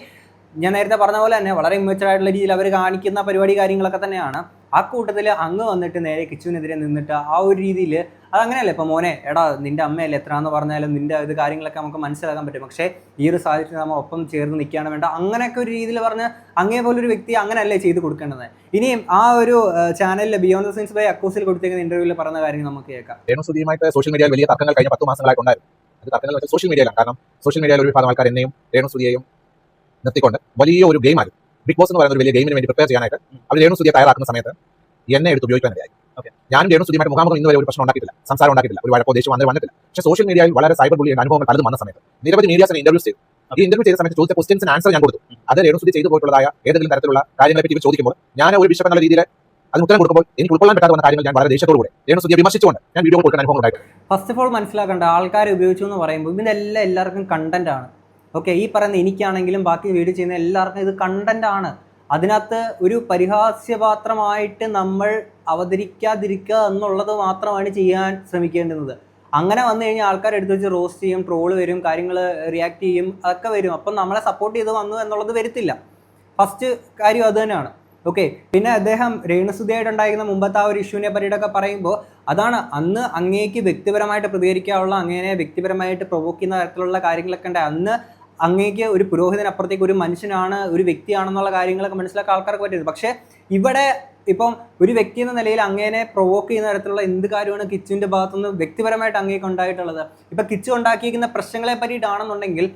ഞാൻ നേരത്തെ പറഞ്ഞ പോലെ തന്നെ വളരെ ഇമ്മച്ചുവർ ആയിട്ടുള്ള രീതിയിൽ അവർ കാണിക്കുന്ന പരിപാടി കാര്യങ്ങളൊക്കെ തന്നെയാണ്. ആ കൂട്ടത്തിൽ അങ്ങ് വന്നിട്ട് നേരെ കിച്ചുവിനെതിരെ നിന്നിട്ട് ആ ഒരു രീതിയിൽ അതങ്ങനെയല്ലേ. ഇപ്പോൾ മോനെ, എടാ നിന്റെ അമ്മയല്ലേ എത്രയാണെന്ന് പറഞ്ഞാലും നിന്റെ ഇത് കാര്യങ്ങളൊക്കെ നമുക്ക് മനസ്സിലാക്കാൻ പറ്റും. പക്ഷേ ഈ ഒരു സാഹചര്യത്തിൽ നമ്മൾ ഒപ്പം ചേർന്ന് നിൽക്കുകയാണ് വേണ്ട, അങ്ങനെയൊക്കെ ഒരു രീതിയിൽ പറഞ്ഞ് അങ്ങേ പോലൊരു വ്യക്തി അങ്ങനെയല്ലേ ചെയ്ത് കൊടുക്കേണ്ടത്. ഇനിയും ആ ഒരു ചാനലിൽ ബിയോണ്ട് ദ സീൻസ് ബൈ അക്കൂസിൽ കൊടുത്തേക്കുന്ന ഇന്റർവ്യൂവിൽ പറഞ്ഞ കാര്യങ്ങൾ നമുക്ക് കേൾക്കാം. രേണുസുതിയുമായിട്ട് സോഷ്യൽ മീഡിയയിൽ വലിയ തർക്കങ്ങൾ കഴിഞ്ഞ 10 മാസങ്ങളായിട്ടുണ്ടായിരുന്നു. അത് തർക്കങ്ങൾ വെച്ചാൽ സോഷ്യൽ മീഡിയയിലാണ്. കാരണം സോഷ്യൽ മീഡിയയിൽ ഒരു വിഭാഗം ആൾക്കാർ എന്നെയും രേണുസുതിയെയും നിർത്തിക്കൊണ്ട് വലിയ ഒരു ഗെയിമായിരുന്നു. ബിഗ് ബോസ് എന്ന് പറയുന്ന ഒരു വലിയ ഗെയിമിന് വേണ്ടി പ്രിപ്പയർ ചെയ്യാനായിട്ട് അവർ രേണുസുതിയെ തയ്യാറാക്കുന്ന സമയത്ത് എന്നെ എടുത്ത് ഉപയോഗിക്കാനിടയായി. ഞാനും രേണുസുതിയുമായിട്ട് മുഖാമുഖം ഇന്നുവരെ ഒരു പ്രശ്നം ഉണ്ടാക്കിയിട്ടില്ല, സംസാരം ഉണ്ടാക്കിയിട്ടില്ല, ഒരു വഴക്കോ ദേഷ്യം വന്നിട്ടില്ല. പക്ഷേ സോഷ്യൽ മീഡിയയിൽ വളരെ സൈബർ ബുള്ളിയുടെ അനുഭവങ്ങൾ പലതും വന്ന സമയത്ത് നിരവധി മീഡിയാസിനെ ഇന്റർവ്യൂസ് ചെയ്തു. ഈ ഇന്റർവ്യൂ ചെയ്ത സമയത്ത് ചോദിച്ച ക്വസ്റ്റ്യൻസിന് ആൻസർ ഞാൻ കൊടുത്തു. അത് രേണുസുതി ചെയ്തു പോയിട്ടുള്ളതായ ഏതെങ്കിലും തരത്തിലുള്ള കാര്യങ്ങളെ പറ്റി ചോദിക്കുമ്പോൾ ഞാൻ ഒരു ബിഷപ്പ് എന്നുള്ള രീതിയിൽ അതിന് ഉത്തരം കൊടുക്കുമ്പോൾ എനിക്ക് ഉൾക്കൊള്ളാൻ പറ്റാത്ത കാര്യങ്ങൾ ഞാൻ വളരെ ദേഷ്യത്തോടുകൂടെ രേണുസുതിയെ വിമർശിച്ചുകൊണ്ട് ഞാൻ വീഡിയോ കൊടുക്കുന്ന അനുഭവം ഉണ്ടായിട്ടുണ്ട്. ഫസ്റ്റ് ഓഫ് ഓൾ മനസ്സിലാക്കേണ്ട, ആൾക്കാർ ഉപയോഗിച്ചു എന്ന് പറയുമ്പോൾ ഇതിനെല്ലാം എല്ലാവർക്കും കണ്ടന്റ് ആണ്. ഓക്കെ, ഈ പറയുന്ന എനിക്കാണെങ്കിലും ബാക്കി വീഡിയോ ചെയ്യുന്ന എല്ലാവർക്കും ഇത് കണ്ടന്റ് ആണ്. അതിനകത്ത് ഒരു പരിഹാസ്യപാത്രമായിട്ട് നമ്മൾ അവതരിക്കാതിരിക്കുക എന്നുള്ളത് മാത്രമാണ് ചെയ്യാൻ ശ്രമിക്കേണ്ടുന്നത്. അങ്ങനെ വന്നു കഴിഞ്ഞാൽ ആൾക്കാർ എടുത്തു വെച്ച് റോസ്റ്റ് ചെയ്യും, ട്രോള് വരും, കാര്യങ്ങൾ റിയാക്ട് ചെയ്യും, അതൊക്കെ വരും. അപ്പം നമ്മളെ സപ്പോർട്ട് ചെയ്ത് വന്നു എന്നുള്ളത് വരത്തില്ല. ഫസ്റ്റ് കാര്യം അത് തന്നെയാണ്. ഓക്കെ, പിന്നെ അദ്ദേഹം രേണുസുതിയായിട്ടുണ്ടായിരുന്ന മുമ്പത്തെ ആ ഒരു ഇഷ്യൂവിനെ പറ്റിയിട്ടൊക്കെ പറയുമ്പോൾ അതാണ് അന്ന് അങ്ങേക്ക് വ്യക്തിപരമായിട്ട് പ്രതികരിക്കാനുള്ള, അങ്ങനെ വ്യക്തിപരമായിട്ട് പ്രൊവോക്ക് ചെയ്യുന്ന തരത്തിലുള്ള കാര്യങ്ങളൊക്കെ ഉണ്ട്. അന്ന് അങ്ങേക്ക് ഒരു പുരോഹിതനപ്പുറത്തേക്ക് ഒരു മനുഷ്യനാണ്, ഒരു വ്യക്തിയാണെന്നുള്ള കാര്യങ്ങളൊക്കെ മനസ്സിലാക്കാൻ ആൾക്കാർക്ക് പറ്റുന്നത്. പക്ഷേ ഇവിടെ ഇപ്പം ഒരു വ്യക്തി എന്ന നിലയിൽ അങ്ങേനെ പ്രൊവോക്ക് ചെയ്യുന്ന തരത്തിലുള്ള എന്ത് കാര്യമാണ് കിച്ചുവിൻ്റെ ഭാഗത്തുനിന്ന് വ്യക്തിപരമായിട്ട് അങ്ങേക്ക് ഉണ്ടായിട്ടുള്ളത്. ഇപ്പം കിച്ചു ഉണ്ടാക്കിയിരിക്കുന്ന പ്രശ്നങ്ങളെ പറ്റിയിട്ടാണെന്നുണ്ടെങ്കിൽ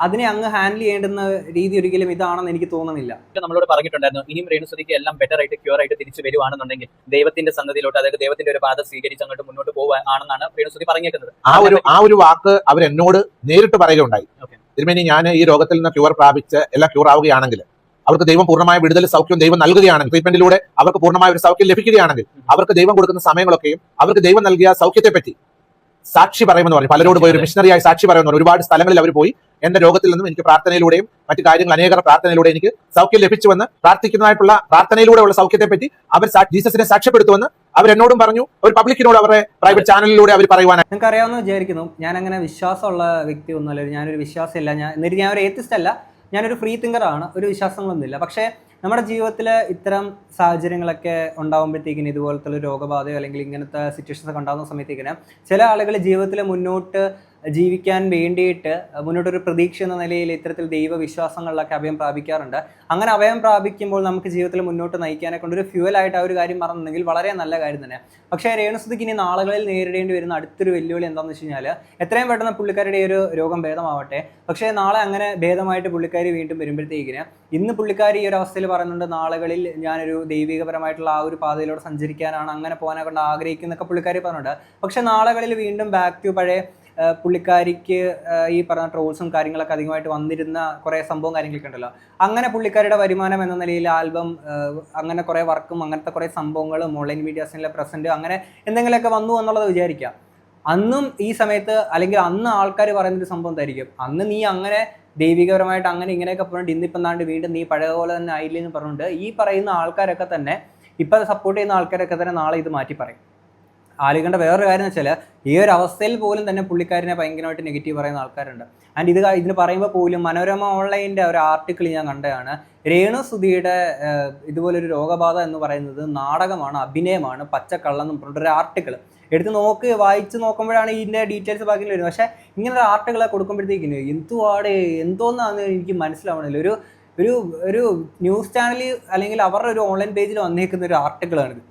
അതിനെ അങ്ങ് ഹാൻഡിൽ ചെയ്യേണ്ടുന്ന രീതി ഒരിക്കലും ഇതാണെന്ന് എനിക്ക് തോന്നുന്നില്ല. നമ്മളോട് പറഞ്ഞിട്ടുണ്ടായിരുന്നു, ഇനിയും രേണുസുതിക്ക് എല്ലാം ബെറ്റർ ആയിട്ട് ക്യൂർ ആയിട്ട് തിരിച്ചു വരുവാണെന്നുണ്ടെങ്കിൽ ദൈവത്തിന്റെ സന്നദ്ധിയിലോട്ട്, അതായത് ദൈവത്തിന്റെ ഒരു പാത സ്വീകരിച്ച് അങ്ങോട്ട് മുന്നോട്ട് പോവാണെന്നാണ് രേണുസുതി പറഞ്ഞേക്കുന്നത്. ആ ഒരു വാക്ക് അവരെന്നോട് നേരിട്ട് പറയുകയുണ്ടായി. തിരുമേനി, ഞാൻ ഈ രോഗത്തിൽ നിന്ന് ക്യൂർ പ്രാപിച്ച് എല്ലാം ക്യൂർ ആവുകയാണെങ്കിൽ, അവർക്ക് ദൈവം പൂർണ്ണമായ വിടുതൽ സൗഖ്യം ദൈവം നൽകുകയാണെങ്കിൽ, ട്രീറ്റ്മെന്റിലൂടെ അവർക്ക് പൂർണ്ണമായ ഒരു സൗഖ്യം ലഭിക്കുകയാണെങ്കിൽ, അവർക്ക് ദൈവം കൊടുക്കുന്ന സമയങ്ങളൊക്കെയും അവർക്ക് ദൈവം നൽകിയ സൗഖ്യത്തെ പറ്റി സാക്ഷി പറയുമെന്ന് പറഞ്ഞു. പലരോട് പോയി ഒരു മിഷണറിയായി സാക്ഷി പറയുമെന്ന് പറഞ്ഞു. ഒരുപാട് സ്ഥലങ്ങളിൽ അവർ പോയി എന്റെ രോഗത്തിൽ നിന്നും എനിക്ക് പ്രാർത്ഥനയിലൂടെയും മറ്റു കാര്യങ്ങൾ അനേക പ്രാർത്ഥനയിലൂടെ എനിക്ക് സൗഖ്യം ലഭിച്ചുവെന്ന് പ്രാർത്ഥിക്കുന്നതായിട്ടുള്ള പ്രാർത്ഥനയിലൂടെയുള്ള സൗഖ്യത്തെ പറ്റി അവർ ജീസസിനെ സാക്ഷ്യപ്പെടുത്തുമെന്ന് അവരെന്നോടും പറഞ്ഞു. ഒരു പബ്ലിക്കിനോട് അവരുടെ പ്രൈവറ്റ് ചാനലിലൂടെ അവർ പറയുവാനാണ്. നിങ്ങൾക്ക് അറിയാവുന്ന വിചാരിക്കുന്നു, ഞാൻ അങ്ങനെ വിശ്വാസമുള്ള വ്യക്തി ഒന്നുമല്ല. ഞാനൊരു വിശ്വാസമില്ല, ഞാൻ ഒരു ഏത്തിസ്റ്റ് അല്ല, ഞാനൊരു ഫ്രീ തിങ്കറാണ്, ഒരു വിശ്വാസങ്ങളൊന്നുമില്ല. പക്ഷേ നമ്മുടെ ജീവിതത്തിൽ ഇത്തരം സാഹചര്യങ്ങളൊക്കെ ഉണ്ടാകുമ്പോഴത്തേക്കിന്, ഇതുപോലത്തെ ഒരു രോഗബാധയോ അല്ലെങ്കിൽ ഇങ്ങനത്തെ സിറ്റുവേഷൻസ് ഒക്കെ ഉണ്ടാകുന്ന സമയത്തേക്കിന് ചില ആളുകൾ ജീവിതത്തിൽ മുന്നോട്ട് ജീവിക്കാൻ വേണ്ടിയിട്ട് മുന്നോട്ടൊരു പ്രതീക്ഷ എന്ന നിലയിൽ ഇത്തരത്തിൽ ദൈവവിശ്വാസങ്ങളിലൊക്കെ അഭയം പ്രാപിക്കാറുണ്ട്. അങ്ങനെ അഭയം പ്രാപിക്കുമ്പോൾ നമുക്ക് ജീവിതത്തിൽ മുന്നോട്ട് നയിക്കാനെ കൊണ്ടൊരു ഫ്യൂവലായിട്ട് ആ ഒരു കാര്യം പറഞ്ഞിട്ടുണ്ടെങ്കിൽ വളരെ നല്ല കാര്യം തന്നെ. പക്ഷേ രേണുസുതിക്ക് ഇനി നാളുകളിൽ നേരിടേണ്ടി വരുന്ന അടുത്തൊരു വെല്ലുവിളി എന്താണെന്ന് വെച്ച് കഴിഞ്ഞാൽ, എത്രയും പെട്ടെന്ന് പുള്ളിക്കാരുടെ ഒരു രോഗം ഭേദമാവട്ടെ. പക്ഷേ നാളെ അങ്ങനെ ഭേദമായിട്ട് പുള്ളിക്കാരി വീണ്ടും വരുമ്പോഴത്തേക്കിന്, ഇന്ന് പുള്ളിക്കാരി ഈ ഒരു അവസ്ഥയിൽ പറയുന്നുണ്ട്, നാളുകളിൽ ഞാനൊരു ദൈവികപരമായിട്ടുള്ള ആ ഒരു പാതയിലൂടെ സഞ്ചരിക്കാനാണ്, അങ്ങനെ പോകാനെ കൊണ്ട് ആഗ്രഹിക്കുന്നൊക്കെ പുള്ളിക്കാരി പറഞ്ഞിട്ടുണ്ട്. പക്ഷേ നാളുകളിൽ വീണ്ടും ബാക്ക് ടു പഴയ പുള്ളിക്കാരിക്ക് ഈ പറഞ്ഞ ട്രോൾസും കാര്യങ്ങളൊക്കെ അധികമായിട്ട് വന്നിരുന്ന കുറേ സംഭവം കാര്യങ്ങളൊക്കെ ഉണ്ടല്ലോ. അങ്ങനെ പുള്ളിക്കാരുടെ വരുമാനം എന്ന നിലയിൽ ആൽബം, അങ്ങനെ കുറേ വർക്കും അങ്ങനത്തെ കുറേ സംഭവങ്ങളും ഓൺലൈൻ മീഡിയാസിലെ പ്രസൻറ്റ് അങ്ങനെ എന്തെങ്കിലുമൊക്കെ വന്നു എന്നുള്ളത് വിചാരിക്കാം. അന്നും ഈ സമയത്ത് അല്ലെങ്കിൽ അന്ന് ആൾക്കാർ പറയുന്നൊരു സംഭവം എന്തായിരിക്കും, അന്ന് നീ അങ്ങനെ ദൈവികപരമായിട്ട് അങ്ങനെ ഇങ്ങനെയൊക്കെ പറഞ്ഞിട്ട് ഇന്നിപ്പം എന്താണ്ട് വീണ്ടും നീ പഴയ പോലെ തന്നെ ആയില്ലെന്ന് പറഞ്ഞുകൊണ്ട് ഈ പറയുന്ന ആൾക്കാരൊക്കെ തന്നെ, ഇപ്പം സപ്പോർട്ട് ചെയ്യുന്ന ആൾക്കാരൊക്കെ തന്നെ നാളെ ഇത് മാറ്റി പറയും. ആലോചിക്കേണ്ട വേറൊരു കാര്യം എന്ന് വെച്ചാൽ, ഈ ഒരു അവസ്ഥയിൽ പോലും തന്നെ പുള്ളിക്കാരനെ ഭയങ്കരമായിട്ട് നെഗറ്റീവ് പറയുന്ന ആൾക്കാരുണ്ട്. ആൻഡ് ഇതിന് പറയുമ്പോൾ പോലും മനോരമ ഓൺലൈൻ്റെ ഒരു ആർട്ടിക്കിൾ ഞാൻ കണ്ടതാണ്, രേണുസുതിയുടെ ഇതുപോലൊരു രോഗബാധ എന്ന് പറയുന്നത് നാടകമാണ്, അഭിനയമാണ്, പച്ചക്കള്ളം എന്ന് പറഞ്ഞിട്ടൊരു ആർട്ടിക്കിൾ എടുത്ത് വായിച്ച് നോക്കുമ്പോഴാണ് ഇതിൻ്റെ ഡീറ്റെയിൽസ് ബാക്കി വരുന്നത്. പക്ഷേ ഇങ്ങനെ ഒരു ആർട്ടിക്കിൾ കൊടുക്കുമ്പോഴത്തേക്കിന് എന്തോന്നാന്ന് എനിക്ക് മനസ്സിലാവണില്ല. ഒരു ന്യൂസ് ചാനൽ അല്ലെങ്കിൽ അവരുടെ ഒരു ഓൺലൈൻ പേജിൽ വന്നേക്കുന്ന ഒരു ആർട്ടിക്കിളാണിത്.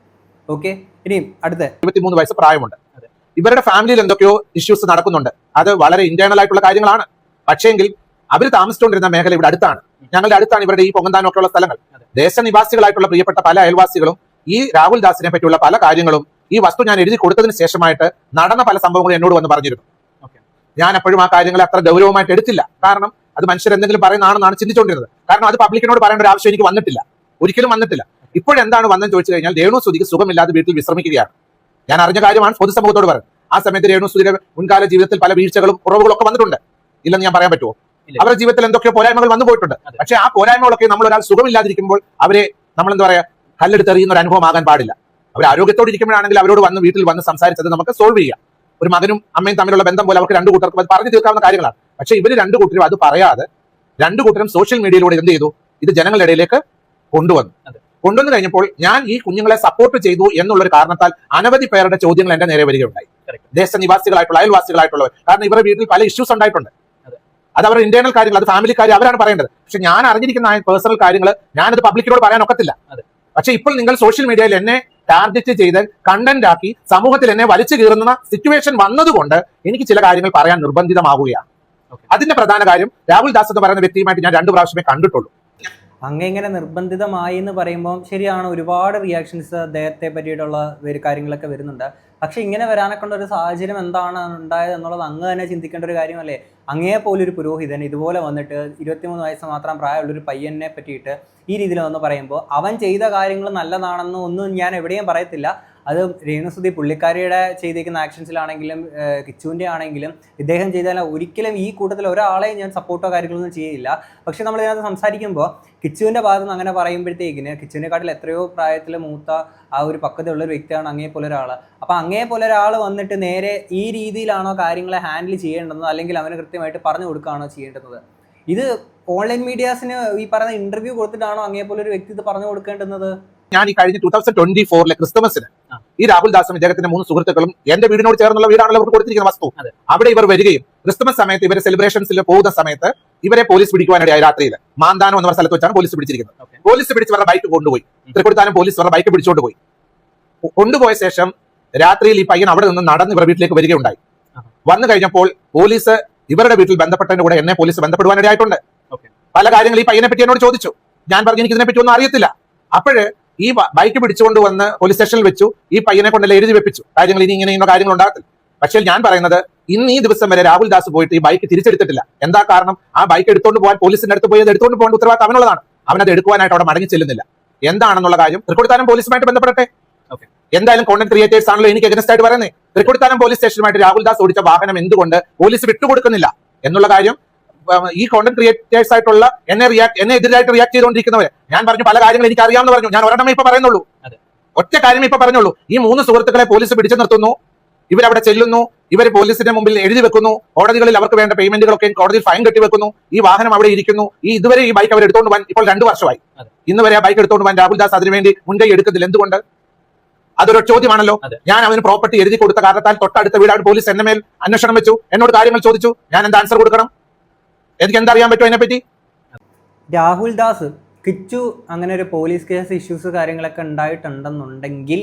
ഓക്കെ, ഇനി അടുത്ത 23 വയസ്സ് പ്രായമുണ്ട്. ഇവരുടെ ഫാമിലിയിൽ എന്തൊക്കെയോ ഇഷ്യൂസ് നടക്കുന്നുണ്ട്. അത് വളരെ ഇന്റേണൽ ആയിട്ടുള്ള കാര്യങ്ങളാണ്. പക്ഷേങ്കിൽ അവർ താമസിച്ചുകൊണ്ടിരുന്ന മേഖല ഇവിടെ അടുത്താണ്, ഞങ്ങളുടെ അടുത്താണ് ഇവരുടെ ഈ പൊങ്ങന്താനൊക്കെ ഉള്ള സ്ഥലങ്ങൾ. ദേശനിവാസികളായിട്ടുള്ള പ്രിയപ്പെട്ട പല അയൽവാസികളും ഈ രാഹുൽ ദാസിനെ പറ്റിയുള്ള പല കാര്യങ്ങളും ഈ വസ്തു ഞാൻ എഴുതി കൊടുത്തതിന് ശേഷമായിട്ട് നടന്ന പല സംഭവങ്ങളും എന്നോട് വന്ന് പറഞ്ഞിരുന്നു. ഞാൻ എപ്പോഴും ആ കാര്യങ്ങളെ അത്ര ഗൗരവമായിട്ട് എടുത്തില്ല. കാരണം അത് മനുഷ്യർ എന്തെങ്കിലും പറയുന്നതാണെന്നാണ് ചിന്തിച്ചുകൊണ്ടിരുന്നത്. കാരണം അത് പബ്ലിക്കിനോട് പറയേണ്ട ഒരു ആവശ്യം എനിക്ക് വന്നിട്ടില്ല, ഒരിക്കലും വന്നിട്ടില്ല. ഇപ്പോഴെന്താണ് വന്നെന്ന് ചോദിച്ചു കഴിഞ്ഞാൽ രേണുസുതിക്ക് സുഖമില്ലാതെ വീട്ടിൽ വിശ്രമിക്കുകയാണ്. ഞാൻ അറിഞ്ഞ കാര്യമാണ് പൊതുസമൂഹത്തോട് പറയുന്നത്. ആ സമയത്ത് രേണുസുതിയുടെ മുൻകാല ജീവിതത്തിൽ പല വീഴ്ചകളും കുറവുകളും ഒക്കെ വന്നിട്ടുണ്ട്. ഇല്ലെന്ന് ഞാൻ പറയാൻ പറ്റുമോ? അവരുടെ ജീവിതത്തിൽ എന്തൊക്കെയോ പോരായ്മകൾ വന്നു പോയിട്ടുണ്ട്. പക്ഷേ ആ പോരായ്മകളൊക്കെ നമ്മൾ ഒരാൾ സുഖമില്ലാതിരിക്കുമ്പോൾ അവരെ നമ്മൾ എന്താ പറയാ കല്ലെടുത്തെറിയുന്ന ഒരു അനുഭവം ആകാൻ പാടില്ല. അവർ ആരോഗ്യത്തോടെ ഇരിക്കുമ്പോഴാണെങ്കിൽ അവരോട് വന്ന് വീട്ടിൽ വന്ന് സംസാരിച്ചത് നമുക്ക് സോൾവ് ചെയ്യാം. ഒരു മകനും അമ്മയും തമ്മിലുള്ള ബന്ധം പോലെ അവർക്ക് രണ്ടു കൂട്ടർക്കും അത് പറഞ്ഞു തീർക്കാവുന്ന കാര്യങ്ങളാണ്. പക്ഷേ ഇവര് രണ്ടു കൂട്ടരും അത് പറയാതെ രണ്ടു കൂട്ടരും സോഷ്യൽ മീഡിയയിലൂടെ എന്ത് ചെയ്തു? ഇത് ജനങ്ങളുടെ ഇടയിലേക്ക് കൊണ്ടുവന്നു കഴിഞ്ഞപ്പോൾ ഞാൻ ഈ കുഞ്ഞുങ്ങളെ സപ്പോർട്ട് ചെയ്തു എന്നുള്ള ഒരു കാരണത്താൽ അനവധി പേരുടെ ചോദ്യങ്ങൾ എന്റെ നേരെ വരികയുണ്ടായി. ദേശനിവാസികളായിട്ടുള്ള അയൽവാസികളായിട്ടുള്ളവർ. കാരണം ഇവരുടെ വീട്ടിൽ പല ഇഷ്യൂസ് ഉണ്ടായിട്ടുണ്ട്. അത് അവരുടെ ഇന്റേണൽ കാര്യങ്ങൾ, അത് ഫാമിലി കാര്യം അവരാണ് പറയേണ്ടത്. പക്ഷെ ഞാൻ അറിഞ്ഞിരിക്കുന്ന പേഴ്സണൽ കാര്യങ്ങൾ ഞാനത് പബ്ലിക്കിനോട് പറയാൻ ഒക്കത്തില്ല. പക്ഷെ ഇപ്പോൾ നിങ്ങൾ സോഷ്യൽ മീഡിയയിൽ എന്നെ ടാർഗറ്റ് ചെയ്ത് കണ്ടന്റ് ആക്കി സമൂഹത്തിൽ എന്നെ വലിച്ചു കീറുന്ന സിറ്റുവേഷൻ വന്നതുകൊണ്ട് എനിക്ക് ചില കാര്യങ്ങൾ പറയാൻ നിർബന്ധിതമാവുകയാണ്. അതിന്റെ പ്രധാന കാര്യം രാഹുൽ ദാസ് എന്ന് പറയുന്ന വ്യക്തിയുമായിട്ട് ഞാൻ 2 പ്രാവശ്യമേ കണ്ടിട്ടുള്ളൂ. അങ്ങനെ നിർബന്ധിതമായി എന്ന് പറയുമ്പോൾ ശരിയാണ്, ഒരുപാട് റിയാക്ഷൻസ് അദ്ദേഹത്തെ പറ്റിയിട്ടുള്ള കാര്യങ്ങളൊക്കെ വരുന്നുണ്ട്. പക്ഷെ ഇങ്ങനെ വരാനൊക്കെ ഒരു സാഹചര്യം എന്താണ് ഉണ്ടായത് എന്നുള്ളത് അങ്ങ് തന്നെ ചിന്തിക്കേണ്ട ഒരു കാര്യമല്ലേ? അങ്ങേ പോലൊരു പുരോഹിതൻ ഇതുപോലെ വന്നിട്ട് 23 വയസ്സ് മാത്രം പ്രായമുള്ളൊരു പയ്യനെ പറ്റിയിട്ട് ഈ രീതിയിൽ വന്ന് പറയുമ്പോൾ അവൻ ചെയ്ത കാര്യങ്ങൾ നല്ലതാണെന്ന് ഒന്നും ഞാൻ എവിടെയും പറയത്തില്ല. അത് രേണുസുതി പുള്ളിക്കാരിയുടെ ചെയ്തിരിക്കുന്ന ആക്ഷൻസിലാണെങ്കിലും കിച്ചുവിൻ്റെ ആണെങ്കിലും ഇദ്ദേഹം ചെയ്താൽ ഒരിക്കലും ഈ കൂട്ടത്തിൽ ഒരാളെയും ഞാൻ സപ്പോർട്ടോ കാര്യങ്ങളൊന്നും ചെയ്യില്ല. പക്ഷെ നമ്മൾ ഇതിനകത്ത് സംസാരിക്കുമ്പോൾ കിച്ചുവിൻ്റെ ഭാഗത്ത് നിന്ന് അങ്ങനെ പറയുമ്പോഴത്തേക്കിന് കിച്ചുവിനെക്കാട്ടിൽ എത്രയോ പ്രായത്തിൽ മൂത്ത ആ ഒരു പക്വതയുള്ള ഒരു വ്യക്തിയാണ് അങ്ങേ പോലെ ഒരാൾ. അപ്പം അങ്ങേ പോലെ ഒരാൾ വന്നിട്ട് നേരെ ഈ രീതിയിലാണോ കാര്യങ്ങളെ ഹാൻഡിൽ ചെയ്യേണ്ടത്, അല്ലെങ്കിൽ അവന് കൃത്യമായിട്ട് പറഞ്ഞു കൊടുക്കുകയാണോ ചെയ്യേണ്ടത്? ഇത് ഓൺലൈൻ മീഡിയാസിന് ഈ പറയുന്ന ഇന്റർവ്യൂ കൊടുത്തിട്ടാണോ അങ്ങേ പോലെ ഒരു വ്യക്തി ഇത് പറഞ്ഞു കൊടുക്കേണ്ടുന്നത്? ഞാൻ ഈ കഴിഞ്ഞ 2024 ക്രിസ്തുമസിന് ഈ രാഹുൽ ദാസും ഇദ്ദേഹത്തിന്റെ 3 സുഹൃത്തുക്കളും എന്റെ വീടിനോട് ചേർന്നുള്ള വീടാണല്ലോ അവർക്ക് കൊടുത്തിരിക്കുന്ന വസ്തു. അവിടെ ഇവർ വരികയും ക്രിസ്തുമസ് സമയത്ത് ഇവരെ സെലിബ്രേഷൻസിൽ പോകുന്ന സമയത്ത് ഇവരെ പോലീസ് പിടിക്കുവാനിടയായി. രാത്രിയിൽ മാന്താനം എന്ന സ്ഥലത്ത് വെച്ചാണ് പോലീസ് പിടിച്ചിരിക്കുന്നത്. പോലീസ് പിടിച്ച് അവരുടെ ബൈക്ക് കൊണ്ടുപോയി. തൃക്കൊടുത്താനും പോലീസ് അവരുടെ ബൈക്ക് പിടിച്ചുകൊണ്ട് പോയി. കൊണ്ടുപോയ ശേഷം രാത്രിയിൽ ഈ പയ്യൻ അവിടെ നിന്ന് നടന്ന് ഇവരുടെ വീട്ടിലേക്ക് വരികയുണ്ടായി. വന്നു കഴിഞ്ഞപ്പോൾ പോലീസ് ഇവരുടെ വീട്ടിൽ ബന്ധപ്പെട്ടതിന്റെ കൂടെ എന്നെ പോലീസ് ബന്ധപ്പെടുവാനിടയായിട്ടുണ്ട്. പല കാര്യങ്ങൾ ഈ പയ്യനെ പറ്റി എന്നോട് ചോദിച്ചു. ഞാൻ പറഞ്ഞു എനിക്ക് ഇതിനെ പറ്റി ഒന്നും അറിയത്തില്ല. അപ്പോഴ് ഈ ബൈക്ക് പിടിച്ചുകൊണ്ട് വന്ന് പോലീസ് സ്റ്റേഷനിൽ വെച്ചു. ഈ പയ്യനെ കൊണ്ടെല്ലാം എഴുതി വെപ്പിച്ചു കാര്യങ്ങൾ, ഇനി ഇങ്ങനെ കാര്യങ്ങൾ ഉണ്ടാകത്തില്ല. പക്ഷേ ഞാൻ പറയുന്നത് ഇന്ന് ഈ ദിവസം വരെ രാഹുൽ ദാസ് പോയിട്ട് ഈ ബൈക്ക് തിരിച്ചെടുത്തിട്ടില്ല. എന്താ കാരണം? ആ ബൈക്ക് എടുത്തുകൊണ്ട് പോകാൻ പോലീസിന്റെ അടുത്ത് പോയി അത് എടുത്തുകൊണ്ട് പോകേണ്ട ഉത്തരവാദിത്തം അവനുള്ളതാണ്. അവനത് എടുക്കുവാനായിട്ട് അവിടെ മടങ്ങി ചെല്ലുന്നില്ല. എന്താണെന്നുള്ള കാര്യം തൃക്കൊടുത്താനം പോലീസുമായിട്ട് ബന്ധപ്പെടട്ടെ. എന്തായാലും കോണ്ടന്റ് ക്രിയേറ്റേഴ്സ് ആണല്ലോ എനിക്ക് എഗനസ്റ്റ് ആയിട്ട് പറയുന്നത്. തൃക്കൊടുത്താനം പോലീസ് സ്റ്റേഷനുമായിട്ട് രാഹുൽ ദാസ് ഓടിച്ച വാഹനം എന്തുകൊണ്ട് പോലീസ് വിട്ടുകൊടുക്കുന്നില്ല എന്നുള്ള കാര്യം ഈ കോണ്ടന്റ് ക്രിയേറ്റേഴ്സ് ആയിട്ടുള്ള എന്നെ എതിരായിട്ട് റിയാക്ട് ചെയ്തുകൊണ്ടിരിക്കുന്നവരെ ഞാൻ പറഞ്ഞു പല കാര്യങ്ങൾ എനിക്ക് അറിയാമെന്ന് പറഞ്ഞു. ഞാൻ ഒരെണ്ണമേ ഇപ്പൊ പറയുന്നുള്ളൂ, ഒറ്റ കാര്യമേ ഇപ്പൊ പറഞ്ഞുള്ളൂ. ഈ 3 സുഹൃത്തുക്കളെ പോലീസ് പിടിച്ചു നിർത്തുന്നു. ഇവരവിടെ ചെല്ലുന്നു. ഇവർ പോലീസിന്റെ മുമ്പിൽ എഴുതി വെക്കുന്നു. കോടതികളിൽ അവർക്ക് വേണ്ട പേയ്മെന്റുകളൊക്കെ കോടതിയിൽ ഫൈൻ കെട്ടി വെക്കുന്നു. ഈ വാഹനം അവിടെ ഇരിക്കുന്നു. ഇതുവരെ ഈ ബൈക്ക് അവർ എടുത്തുകൊണ്ട് പോകാൻ ഇപ്പോൾ 2 വർഷമായി. ഇന്ന് വരെ ആ ബൈക്ക് എടുത്തുകൊണ്ട് പോകാൻ രാഹുൽ ദാസ് അതിനുവേണ്ടി മുൻകൈ എടുക്കുന്നില്ല. എന്തുകൊണ്ട്? അതൊരു ചോദ്യമാണല്ലോ. ഞാൻ അവന് പ്രോപ്പർട്ടി എഴുതി കൊടുത്ത കാരണത്താൽ തൊട്ടടുത്ത വീടാണ് പോലീസ് എന്നെ മേൽ അന്വേഷണം വെച്ചു. എന്നോട് കാര്യങ്ങൾ ചോദിച്ചു. ഞാൻ എന്താ ആൻസർ കൊടുക്കണം? എനിക്ക് എന്തറിയാൻ പറ്റുമോ അതിനെപ്പറ്റി? രാഹുൽ ദാസ് കിച്ചു അങ്ങനെ ഒരു പോലീസ് കേസ് ഇഷ്യൂസ് കാര്യങ്ങളൊക്കെ ഉണ്ടായിട്ടുണ്ടെന്നുണ്ടെങ്കിൽ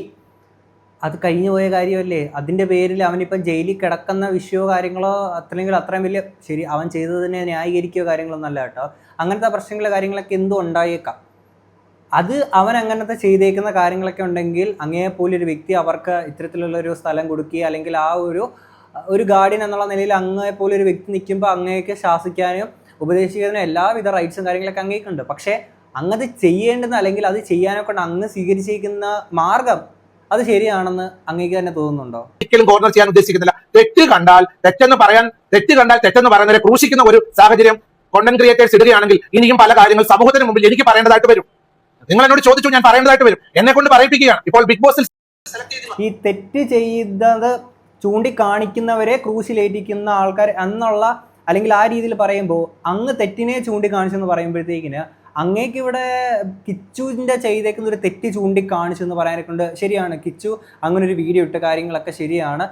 അത് കഴിഞ്ഞു പോയ കാര്യമല്ലേ? അതിൻ്റെ പേരിൽ അവനിപ്പം ജയിലിൽ കിടക്കുന്ന വിഷയമോ കാര്യങ്ങളോ അത്രയും വലിയ ശരി അവൻ ചെയ്തതിനെ ന്യായീകരിക്കുകയോ കാര്യങ്ങളൊന്നും അല്ല കേട്ടോ. അങ്ങനത്തെ പ്രശ്നങ്ങളോ കാര്യങ്ങളൊക്കെ എന്തും ഉണ്ടായേക്കാം. അത് അവൻ അങ്ങനത്തെ ചെയ്തേക്കുന്ന കാര്യങ്ങളൊക്കെ ഉണ്ടെങ്കിൽ അങ്ങേപോലെ ഒരു വ്യക്തി അവർക്ക് ഇത്തരത്തിലുള്ളൊരു സ്ഥലം കൊടുക്കുക, അല്ലെങ്കിൽ ആ ഒരു ഗാർഡിയൻ എന്നുള്ള നിലയിൽ അങ്ങേപോലെ ഒരു വ്യക്തി നിൽക്കുമ്പോൾ അങ്ങേക്ക് ശാസിക്കാനും ഉപദേശിക്കാനും എല്ലാവിധ റൈറ്റ്സും കാര്യങ്ങളൊക്കെ അങ്ങേക്കുണ്ട്. പക്ഷേ അങ്ങത് ചെയ്യേണ്ടുന്ന അല്ലെങ്കിൽ അത് ചെയ്യാനൊക്കെ അങ്ങ് സ്വീകരിച്ചിരിക്കുന്ന മാർഗം അത് ശരിയാണെന്ന് അങ്ങേക്ക് തന്നെ തോന്നുന്നുണ്ടോ? ഒരിക്കലും കോർണർ ചെയ്യാൻ ഉദ്ദേശിക്കുന്നില്ല. തെറ്റ് കണ്ടാൽ തെറ്റെന്ന് പറയുന്നവരെ ക്രൂശിക്കുന്ന ഒരു സാഹചര്യം കോണ്ടന്റ് ക്രിയേറ്റേഴ്സ് ഇടുകയാണെങ്കിൽ ഇനിയും പല കാര്യങ്ങൾ സമൂഹത്തിന് മുമ്പിൽ എനിക്ക് പറയേണ്ടതായിട്ട് വരും. നിങ്ങൾ എന്നോട് ചോദിച്ചു, ഞാൻ പറയേണ്ടതായിട്ട് വരും. എന്നെ കൊണ്ട് പറയിപ്പിക്കുകയാണ്. ഇപ്പോൾ ബിഗ് ബോസിൽ ഈ തെറ്റ് ചെയ്തത് ചൂണ്ടിക്കാണിക്കുന്നവരെ ക്രൂശിലേറ്റിക്കുന്ന ആൾക്കാർ എന്നുള്ള അല്ലെങ്കിൽ ആ രീതിയിൽ പറയുമ്പോൾ അങ്ങ് തെറ്റിനെ ചൂണ്ടിക്കാണിച്ചെന്ന് പറയുമ്പോഴത്തേക്കിന് അങ്ങേക്ക് ഇവിടെ കിച്ചുവിൻ്റെ ചെയ്തേക്കുന്ന ഒരു തെറ്റ് ചൂണ്ടിക്കാണിച്ചു എന്ന് പറയാനൊക്കെ ഉണ്ട്. ശരിയാണ്, കിച്ചു അങ്ങനെ ഒരു വീഡിയോ ഇട്ട കാര്യങ്ങളൊക്കെ ശരിയാണ്.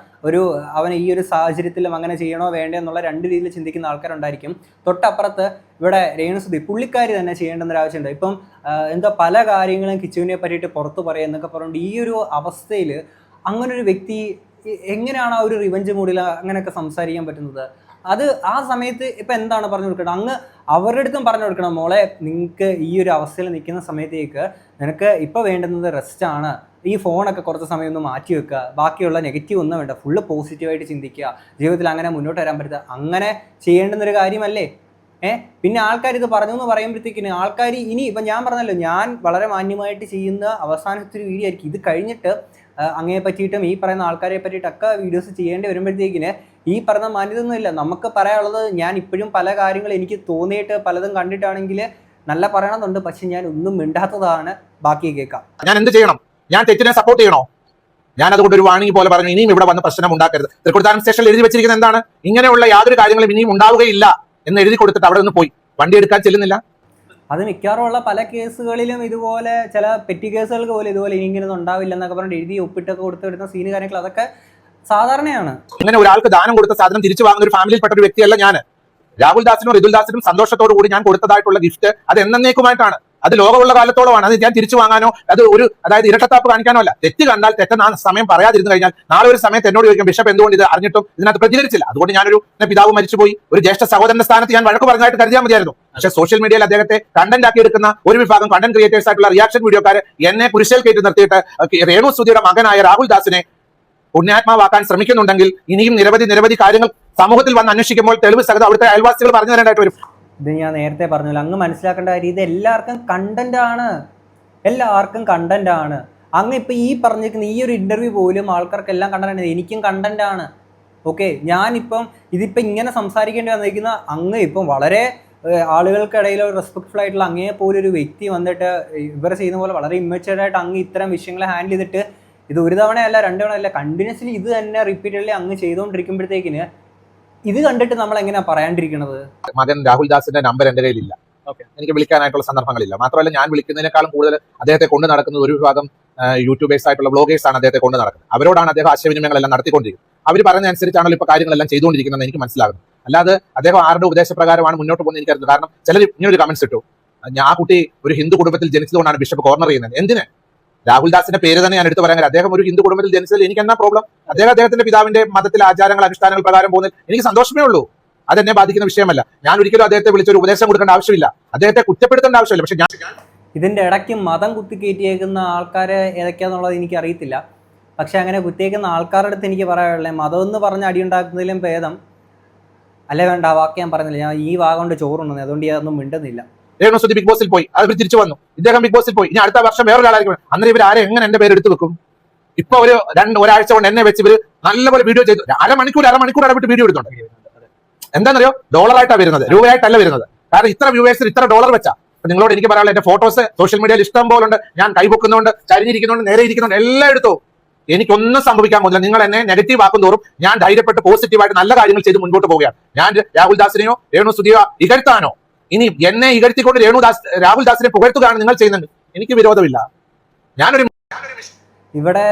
അവൻ ഈ ഒരു സാഹചര്യത്തിലും അങ്ങനെ ചെയ്യണോ വേണ്ടോ എന്നുള്ള 2 രീതിയിൽ ചിന്തിക്കുന്ന ആൾക്കാരുണ്ടായിരിക്കും. തൊട്ടപ്പുറത്ത് ഇവിടെ രേണുസുതി പുള്ളിക്കാരി തന്നെ ചെയ്യേണ്ടുന്ന ആവശ്യമുണ്ട്. ഇപ്പം എന്താ പല കാര്യങ്ങളും കിച്ചുവിനെ പറ്റിയിട്ട് പുറത്ത് പറയുക എന്നൊക്കെ പറഞ്ഞുകൊണ്ട് ഈ ഒരു അവസ്ഥയിൽ അങ്ങനൊരു വ്യക്തി എങ്ങനെയാണ് ആ ഒരു റിവഞ്ച് മൂഡിൽ അങ്ങനെയൊക്കെ സംസാരിക്കാൻ പറ്റുന്നത്? അത് ആ സമയത്ത് ഇപ്പം എന്താണ് പറഞ്ഞു കൊടുക്കണം? അങ്ങ് അവരുടെ അടുത്തും പറഞ്ഞു കൊടുക്കണം, മോളെ നിങ്ങൾക്ക് ഈ ഒരു അവസ്ഥയിൽ നിൽക്കുന്ന സമയത്തേക്ക് നിനക്ക് ഇപ്പോൾ വേണ്ടുന്നത് റെസ്റ്റാണ്, ഈ ഫോണൊക്കെ കുറച്ച് സമയം ഒന്ന് മാറ്റി വെക്കുക, ബാക്കിയുള്ള നെഗറ്റീവ് ഒന്നും വേണ്ട, ഫുള്ള് പോസിറ്റീവായിട്ട് ചിന്തിക്കുക, ജീവിതത്തിൽ അങ്ങനെ മുന്നോട്ട് വരാൻ പറ്റുക, അങ്ങനെ ചെയ്യേണ്ടുന്നൊരു കാര്യമല്ലേ? പിന്നെ ആൾക്കാർ ഇത് പറഞ്ഞു എന്ന് പറയുമ്പോഴത്തേക്കിന് ആൾക്കാർ ഇനി ഇപ്പം ഞാൻ പറഞ്ഞല്ലോ, ഞാൻ വളരെ മാന്യമായിട്ട് ചെയ്യുന്ന അവസാനത്തെ ഒരു വീഡിയോ ആയിരിക്കും. ഇത് കഴിഞ്ഞിട്ട് അങ്ങയെ പറ്റിയിട്ടും ഈ പറയുന്ന ആൾക്കാരെ പറ്റിയിട്ടൊക്കെ വീഡിയോസ് ചെയ്യേണ്ടി വരുമ്പോഴത്തേക്കിന് ഈ പറഞ്ഞ മാന്യതൊന്നുമില്ല. നമുക്ക് പറയാനുള്ളത്, ഞാൻ ഇപ്പോഴും പല കാര്യങ്ങൾ എനിക്ക് തോന്നിയിട്ട് പലതും കണ്ടിട്ടാണെങ്കിൽ നല്ല പറയണമെന്നുണ്ട്, പക്ഷെ ഞാൻ ഒന്നും മിണ്ടാത്തതാണ്. ബാക്കി കേൾക്കാം. ഞാൻ എന്ത് ചെയ്യണം? ഞാൻ തെറ്റിനെ സപ്പോർട്ട് ചെയ്യണോ? ഞാൻ അതുകൊണ്ട് ഒരു വാണിംഗ് പോലെ പറഞ്ഞു, ഇനിയും ഇവിടെ വന്ന് പ്രശ്നം ഉണ്ടാക്കരുത്. തൃക്കൊടിത്താനം സ്റ്റേഷനിൽ എഴുതി വെച്ചിരിക്കുന്നത് എന്താണ്? ഇങ്ങനെയുള്ള യാതൊരു കാര്യങ്ങളും ഇനിയും ഉണ്ടാവുകയില്ല എന്ന് എഴുതി കൊടുത്തിട്ട് അവിടെ നിന്ന് പോയി വണ്ടി എടുക്കാൻ ചെല്ലുന്നില്ല. അത് മിക്കവാറുമുള്ള പല കേസുകളിലും ഇതുപോലെ ചില പെറ്റി കേസുകൾക്ക് പോലും ഇതുപോലെ ഇനിയിങ്ങനൊന്നും ഉണ്ടാവില്ല എന്നൊക്കെ പറഞ്ഞിട്ട് എഴുതി ഒപ്പിട്ടൊക്കെ കൊടുത്ത് വരുന്ന സീന് കാര്യങ്ങൾ അതൊക്കെ സാധാരണയാണ്. അങ്ങനെ ഒരാൾക്ക് ദാനം കൊടുത്ത സാധനം തിരിച്ചു വാങ്ങുന്ന ഒരു ഫാമിലിയിൽപ്പെട്ട ഒരു വ്യക്തിയല്ല ഞാൻ. രാഹുൽ ദാസിനും റിതുൽ ദാസിനും സന്തോഷത്തോടു കൂടി ഞാൻ കൊടുത്തതായിട്ടുള്ള ഗിഫ്റ്റ് അത് എന്നേക്കുമായിട്ടാണ്. അത് ലോകമുള്ള കാലത്തോളമാണ്. അത് ഞാൻ തിരിച്ചു വാങ്ങാനോ അത് അതായത് ഇരട്ടത്താപ്പ് കാണിക്കാനോ അല്ല. തെറ്റ് കണ്ടാൽ തെറ്റെന്ന സമയം പറയാതിരുന്നു കഴിഞ്ഞാൽ നാളെ ഒരു സമയത്ത് എന്നോട് ചോദിക്കും, ബിഷപ്പ് എന്തുകൊണ്ട് ഇത് അറിഞ്ഞിട്ടും ഇതിനകത്ത് പ്രതികരിച്ചില്ല? അതുകൊണ്ട് ഞാനൊരു പിതാവ് മരിച്ചുപോയി, ഒരു ജ്യേഷ്ഠ സഹോദരന്റെ സ്ഥാനത്ത് ഞാൻ വഴക്ക് പറഞ്ഞായിട്ട് കരുതിയാൽ മതിയായിരുന്നു. പക്ഷേ സോഷ്യൽ മീഡിയയിൽ അദ്ദേഹത്തെ കണ്ടന്റ് ആക്കി എടുക്കുന്ന ഒരു വിഭാഗം കണ്ടന്റ് ക്രിയേറ്റേഴ്സ് ആയിട്ടുള്ള റിയാക്ഷൻ വീഡിയോക്കാർ എന്നെ കുരിശിൽ കയറ്റി നിർത്തിയിട്ട് രേണു സുധിയുടെ മകനായ രാഹുൽ ദാസിനെ പുണ്യാത്മാവാക്കാൻ ശ്രമിക്കുന്നുണ്ടെങ്കിൽ ഇനിയും നിരവധി കാര്യങ്ങൾ സമൂഹത്തിൽ വന്ന് അന്വേഷിക്കുമ്പോൾ തെളിവ് സഹിതം അവിടുത്തെ അയൽവാസികൾ പറഞ്ഞു തരേണ്ടതായിട്ട് വരും. ഇത് ഞാൻ നേരത്തെ പറഞ്ഞല്ലോ, അങ്ങ് മനസ്സിലാക്കേണ്ട കാര്യം ഇത് എല്ലാവർക്കും കണ്ടന്റ് ആണ്. എല്ലാവർക്കും കണ്ടന്റ് ആണ്. അങ്ങ് ഇപ്പം ഈ പറഞ്ഞിരിക്കുന്ന ഈ ഒരു ഇന്റർവ്യൂ പോലും ആൾക്കാർക്കെല്ലാം കണ്ടന്റ് ആണ്. എനിക്കും കണ്ടന്റ് ആണ്. ഓക്കെ, ഞാനിപ്പം ഇതിപ്പം ഇങ്ങനെ സംസാരിക്കേണ്ടി വന്നിരിക്കുന്ന അങ്ങ് ഇപ്പം വളരെ ആളുകൾക്കിടയിൽ ഒരു റെസ്പെക്ട്ഫുൾ ആയിട്ടുള്ള അങ്ങേ പോലെ ഒരു വ്യക്തി വന്നിട്ട് ഇവർ ചെയ്യുന്ന പോലെ വളരെ ഇമ്മച്ചുവേർഡായിട്ട് അങ്ങ് ഇത്തരം വിഷയങ്ങളെ ഹാൻഡിൽ ചെയ്തിട്ട് ഇത് ഒരു തവണയല്ല 2 തവണയല്ല കണ്ടിന്യൂസ്ലി ഇത് തന്നെ റിപ്പീറ്റഡ്ലി അങ്ങ് ചെയ്തുകൊണ്ടിരിക്കുമ്പോഴത്തേക്കിന് ഇത് കണ്ടിട്ട് നമ്മൾ എങ്ങനെയാണ് പറയാണ്ടിരിക്കുന്നത്? മകൻ രാഹുൽ ദാസിന്റെ നമ്പർ എന്റെ കയ്യിലില്ല. എനിക്ക് വിളിക്കാനായിട്ടുള്ള സന്ദർഭങ്ങളില്ല. മാത്രമല്ല ഞാൻ വിളിക്കുന്നതിനേക്കാളും കൂടുതൽ അദ്ദേഹത്തെ കൊണ്ട് നടക്കുന്നത് ഒരു വിഭാഗം യൂട്യൂബേഴ്സ് ആയിട്ടുള്ള ബ്ലോഗേഴ്സ് ആണ് അദ്ദേഹത്തെ കൊണ്ട് നടക്കുന്നത്. അവരോടാണ് അദ്ദേഹം ആശയവിനിമയങ്ങളെല്ലാം നടത്തിക്കൊണ്ടിരിക്കുന്നത്. അവർ പറഞ്ഞതനുസരിച്ചാണല്ലോ ഇപ്പോൾ കാര്യങ്ങളെല്ലാം ചെയ്തുകൊണ്ടിരിക്കുന്നത് എനിക്ക് മനസ്സിലാകുന്നു. അല്ലാതെ അദ്ദേഹം ആരുടെ ഉപദേശപ്രകാരമാണ് മുന്നോട്ട് പോകുന്നത് എനിക്കറിയില്ല. കാരണം ചിലർ ഇങ്ങനൊരു കമന്റ്സ് ഇട്ടു, ആ കുട്ടി ഒരു ഹിന്ദു കുടുംബത്തിൽ ജനിച്ചതുകൊണ്ടാണ് ബിഷപ്പ് കോർണർ ചെയ്യുന്നത്. എന്തിന്? രാഹുൽ ദാസിന്റെ പേര് തന്നെ ഞാൻ എടുത്തു പറയാൻ കാര്യം അദ്ദേഹം ഒരു ഹിന്ദു കുടുംബത്തിൽ ജനിച്ചതിൽ എനിക്ക് എന്നാ പ്രോബ്ലം? അദ്ദേഹത്തിന്റെ പിതാവിന്റെ മതത്തിലെ ആചാരങ്ങൾ അനുഷ്ഠാനങ്ങൾ പ്രകാരം പോകുന്നതിൽ എനിക്ക് സന്തോഷമേ ഉള്ളൂ. അതെന്നെ ബാധിക്കുന്ന വിഷയമല്ല. ഞാൻ ഒരിക്കലും അദ്ദേഹത്തെ വിളിച്ചൊരു ഉപദേശം കൊടുക്കേണ്ട ആവശ്യമില്ല, അദ്ദേഹത്തെ കുറ്റപ്പെടുത്തേണ്ട ആവശ്യമില്ല. പക്ഷെ ഇതിന്റെ ഇടയ്ക്ക് മതം കുത്തിക്കയറ്റിയേക്കുന്ന ആൾക്കാര് ഏതൊക്കെയാന്നുള്ളത് എനിക്ക് അറിയത്തില്ല. പക്ഷെ അങ്ങനെ കുത്തിയേക്കുന്ന ആൾക്കാരുടെ അടുത്ത് എനിക്ക് പറയാനുള്ളത്, മതം എന്ന് പറഞ്ഞ് അടിയുണ്ടാക്കുന്നതിലും ഭേദം അല്ലെ വേണ്ട ആ വാക്ക് ഞാൻ പറഞ്ഞില്ല, ഞാൻ ഈ വാഗ കൊണ്ട് ചോറുണ്ടെന്ന്, അതുകൊണ്ട് ഞാനൊന്നും മിണ്ടുന്നില്ല. രേണു സുധി ബിഗ് ബോസിൽ പോയി, അവർ തിരിച്ചു വന്നു. ഇദ്ദേഹം ബിഗ് ബോസിൽ പോയി, ഇനി അടുത്ത വർഷം വേറൊരാളായിരിക്കും. അന്നേരം ഇവർ ആരെ എങ്ങനെ എന്റെ പേര് എടുത്തു വെക്കും? ഇപ്പൊ ഒരു ഒരാഴ്ച കൊണ്ട് എന്നെ വെച്ച് ഇവര് നല്ലപോലെ വീഡിയോ ചെയ്തു. അരമണിക്കൂർ ഇടവിട്ട് വീഡിയോ എടുത്തുണ്ട്. എന്താണെന്നറിയോ? ഡോളറായിട്ടാണ് വരുന്നത്, രൂപയായിട്ടല്ല വരുന്നത്. കാരണം ഇത്ര വ്യൂവേഴ്സിന് ഇത്ര ഡോളർ വെച്ചാ. നിങ്ങളോട് എനിക്ക് പറയാനുള്ള എന്റെ ഫോട്ടോസ് സോഷ്യൽ മീഡിയയിൽ ഇഷ്ടം പോലെ ഉണ്ട്. ഞാൻ കൈപൊക്കുന്നുണ്ട്, ചരിഞ്ഞിരിക്കുന്നുണ്ട്, നേരെ ഇരിക്കുന്നുണ്ട്, എല്ലാം എടുത്തു. എനിക്കൊന്നും സംഭവിക്കാൻ പോകുന്നില്ല. നിങ്ങൾ എന്നെ നെഗറ്റീവ് ആക്കും തോറും ഞാൻ ധൈര്യപ്പെട്ട് പോസിറ്റീവായിട്ട് നല്ല കാര്യങ്ങൾ ചെയ്ത് മുൻപോട്ട് പോവുകയാണ്. ഞാൻ രാഹുൽ ദാസിനെയോ രേണു സുധിയോ ഇകഴ്ത്താനോ ഇനി എന്നെ ഇകഴ്ത്തിക്കൊണ്ട് രാഹുൽ ദാസിനെ പുകഴ്ത്തുകയാണ് നിങ്ങൾ ചെയ്യുന്നത്. എനിക്ക് വിരോധമില്ല. ഇവിടെ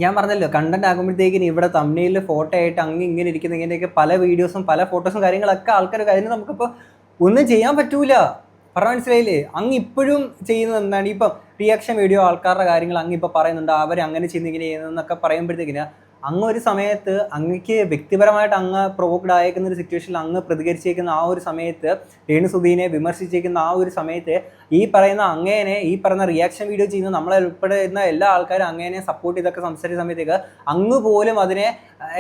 ഞാൻ പറഞ്ഞല്ലോ, കണ്ടന്റ് ആകുമ്പോഴത്തേക്കിന് ഇവിടെ തമ്മിൽ ഫോട്ടോ ആയിട്ട് അങ്ങ് ഇങ്ങനെ ഇരിക്കുന്ന ഇങ്ങനെയൊക്കെ പല വീഡിയോസും പല ഫോട്ടോസും കാര്യങ്ങളൊക്കെ ആൾക്കാർ കാര്യം നമുക്കിപ്പോൾ ഒന്നും ചെയ്യാൻ പറ്റൂല. പറഞ്ഞ മനസ്സിലായില്ലേ? അങ്ങ് ഇപ്പോഴും ചെയ്യുന്നത് എന്താണ്? ഇപ്പം റിയാക്ഷൻ വീഡിയോ ആൾക്കാരുടെ കാര്യങ്ങൾ അങ്ങ് ഇപ്പം പറയുന്നുണ്ട്, അവർ അങ്ങനെ ചെയ്യുന്ന ഇങ്ങനെ ചെയ്യുന്നതെന്നൊക്കെ പറയുമ്പോഴത്തേക്കിന് അങ്ങ് ഒരു സമയത്ത് അങ്ങക്ക് വ്യക്തിപരമായിട്ട് അങ്ങ് പ്രൊവോക്ഡ് ആയേക്കുന്ന ഒരു സിറ്റുവേഷനിൽ അങ്ങ് പ്രതികരിച്ചേക്കുന്ന ആ ഒരു സമയത്ത്, രേണു സുധീനെ വിമർശിച്ചേക്കുന്ന ആ ഒരു സമയത്ത് ഈ പറയുന്ന അങ്ങേനെ, ഈ പറയുന്ന റിയാക്ഷൻ വീഡിയോ ചെയ്യുന്ന നമ്മളെ ഉൾപ്പെടുന്ന എല്ലാ ആൾക്കാരും അങ്ങേനെ സപ്പോർട്ട് ചെയ്തൊക്കെ സംസാരിച്ച സമയത്തേക്ക് അങ്ങ് പോലും അതിനെ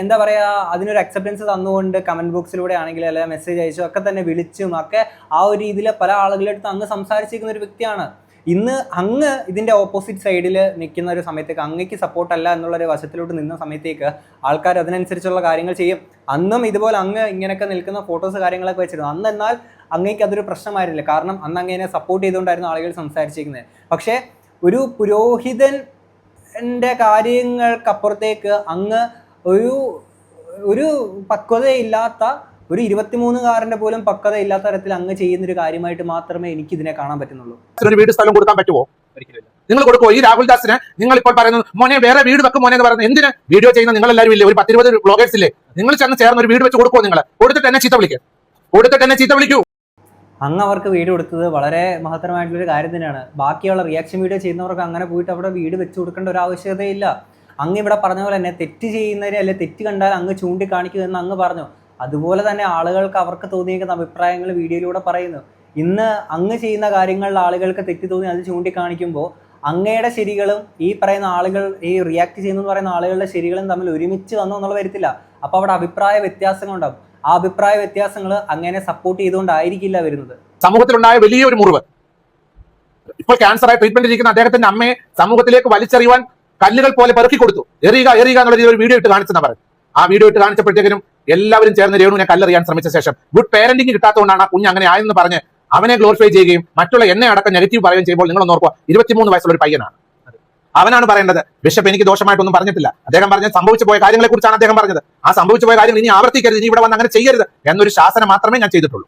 എന്താ പറയുക, അതിനൊരു അക്സെപ്റ്റൻസ് തന്നുകൊണ്ട് കമൻറ്റ് ബോക്സിലൂടെ ആണെങ്കിൽ അല്ലെങ്കിൽ മെസ്സേജ് അയച്ചും ഒക്കെ തന്നെ വിളിച്ചും ഒക്കെ ആ ഒരു രീതിയിൽ പല ആളുകളുടെ അടുത്ത് അങ്ങ് സംസാരിച്ചിരിക്കുന്ന ഒരു വ്യക്തിയാണ്. ഇന്ന് അങ്ങ് ഇതിൻ്റെ ഓപ്പോസിറ്റ് സൈഡിൽ നിൽക്കുന്ന ഒരു സമയത്തേക്ക്, അങ്ങയ്ക്ക് സപ്പോർട്ടല്ല എന്നുള്ളൊരു വശത്തിലോട്ട് നിന്ന സമയത്തേക്ക് ആൾക്കാർ അതിനനുസരിച്ചുള്ള കാര്യങ്ങൾ ചെയ്യും. അന്നും ഇതുപോലെ അങ്ങ് ഇങ്ങനെയൊക്കെ നിൽക്കുന്ന ഫോട്ടോസ് കാര്യങ്ങളൊക്കെ വെച്ചിരുന്നു. അന്ന് എന്നാൽ അങ്ങയ്ക്ക് അതൊരു പ്രശ്നമായിരുന്നില്ല. കാരണം അന്ന് അങ്ങനെ സപ്പോർട്ട് ചെയ്തുകൊണ്ടായിരുന്നു ആളുകൾ സംസാരിച്ചിരിക്കുന്നത്. പക്ഷേ ഒരു പുരോഹിതൻ്റെ കാര്യങ്ങൾക്കപ്പുറത്തേക്ക് അങ്ങ് ഒരു പക്വതയില്ലാത്ത, ഒരു 23-കാരന്റെ പോലും പക്വത ഇല്ലാത്ത തരത്തിൽ അങ്ങ് ചെയ്യുന്നൊരു കാര്യമായിട്ട് മാത്രമേ എനിക്ക് ഇതിനെ കാണാൻ പറ്റുന്നുള്ളൂ. ഒരു വീട് സ്ഥലം കൊടുക്കാൻ പറ്റുമോ? നിങ്ങൾ കൊടുക്കുമോ? ഈ രാഹുൽ ദാസിന് നിങ്ങൾ ഇപ്പോൾ പറയുന്നത് മോനെ വേറെ വീട് വെക്കും മോനെ എന്ന് പറയുന്നത് എന്തിന്? വീഡിയോ ചെയ്യുന്ന നിങ്ങൾ എല്ലാവരും ഇല്ലേ, ഒരു 10-20 ബ്ലോഗേഴ്സ് ഇല്ലേ, നിങ്ങൾ ചേർന്ന് ഒരു വീട് വെച്ച് കൊടുക്കുമോ? നിങ്ങൾ കൊടുത്തിട്ട് എന്നെ ചീത്ത വിളിക്കൂ. അങ്ങ് അവർക്ക് വീട് കൊടുത്തത് വളരെ മഹത്തരമായിട്ടുള്ളൊരു കാര്യം തന്നെയാണ്. ബാക്കിയുള്ള റിയാക്ഷൻ വീഡിയോ ചെയ്യുന്നവർക്ക് അങ്ങനെ പോയിട്ട് അവിടെ വീട് വെച്ച് കൊടുക്കേണ്ട ഒരു ആവശ്യകതയില്ല. അങ്ങ് ഇവിടെ പറഞ്ഞ പോലെ തന്നെ തെറ്റ് ചെയ്യുന്നതിന് അല്ലെ തെറ്റ് കണ്ടാൽ അങ്ങ് ചൂണ്ടിക്കാണിക്കുക എന്ന് അങ്ങ് പറഞ്ഞു. അതുപോലെ തന്നെ ആളുകൾക്ക് അവർക്ക് തോന്നിയിരിക്കുന്ന അഭിപ്രായങ്ങൾ വീഡിയോയിലൂടെ പറയുന്നു. ഇന്ന് അങ്ങ് ചെയ്യുന്ന കാര്യങ്ങളിൽ ആളുകൾക്ക് തെറ്റി തോന്നി അത് ചൂണ്ടിക്കാണിക്കുമ്പോൾ അങ്ങയുടെ ശരികളും ഈ പറയുന്ന ആളുകൾ, ഈ റിയാക്ട് ചെയ്യുന്നു പറയുന്ന ആളുകളുടെ ശരികളും തമ്മിൽ ഒരുമിച്ച് വന്നു എന്നുള്ള വരത്തില്ല. അപ്പോൾ അവിടെ അഭിപ്രായ വ്യത്യാസങ്ങൾ ഉണ്ടാകും. ആ അഭിപ്രായ വ്യത്യാസങ്ങൾ അങ്ങനെ സപ്പോർട്ട് ചെയ്തുകൊണ്ടായിരിക്കില്ല വരുന്നത്. സമൂഹത്തിലുണ്ടായ വലിയൊരു മുറിവ്, ഇപ്പോൾ ക്യാൻസറായി ട്രീറ്റ്മെന്റ് ഇരിക്കുന്ന അദ്ദേഹത്തിന്റെ അമ്മയെ സമൂഹത്തിലേക്ക് വലിച്ചെറിയുവാൻ കല്ലുകൾ പോലെ പെറുക്കി കൊടുത്തു. എറിയുക എന്നുള്ള രീതിയിൽ ഒരു വീഡിയോ ഇട്ട് കാണിച്ചെന്നാ പറഞ്ഞു. ആ വീഡിയോ ഇട്ട് കാണിച്ചപ്പോഴത്തേക്കും എല്ലാവരും ചേർന്ന് രേണുവിനെ കല്ലെറിയാൻ ശ്രമിച്ച ശേഷം ഗുഡ് പേരന്റിംഗ് കിട്ടാത്തതുകൊണ്ടാണ് ആ കുഞ്ഞ് അങ്ങനെ ആയെന്ന് പറഞ്ഞ് അവനെ ഗ്ലോറിഫൈ ചെയ്യുകയും മറ്റുള്ള എന്നെ അടക്കം നെഗറ്റീവ് പറയുകയും ചെയ്യുമ്പോൾ നിങ്ങളൊന്ന് ഓർക്കുക, 23 വയസ്സുള്ള ഒരു പയ്യനാണ്. അവനാണ് പറയേണ്ടത്. ബിഷപ്പ് എനിക്ക് ദോഷമായിട്ടൊന്നും പറഞ്ഞിട്ടില്ല. അദ്ദേഹം പറഞ്ഞ സംഭവിച്ചു പോയ കാര്യങ്ങളെ കുറിച്ചാണ് അദ്ദേഹം പറഞ്ഞത്. ആ സംഭവിച്ചു പോയ കാര്യങ്ങൾ ഇനി ആവർത്തിക്കരുത്, ഇനി ഇവിടെ വന്ന് അങ്ങനെ ചെയ്യരുത് എന്നൊരു ശാസനം മാത്രമേ ഞാൻ ചെയ്തിട്ടുള്ളൂ.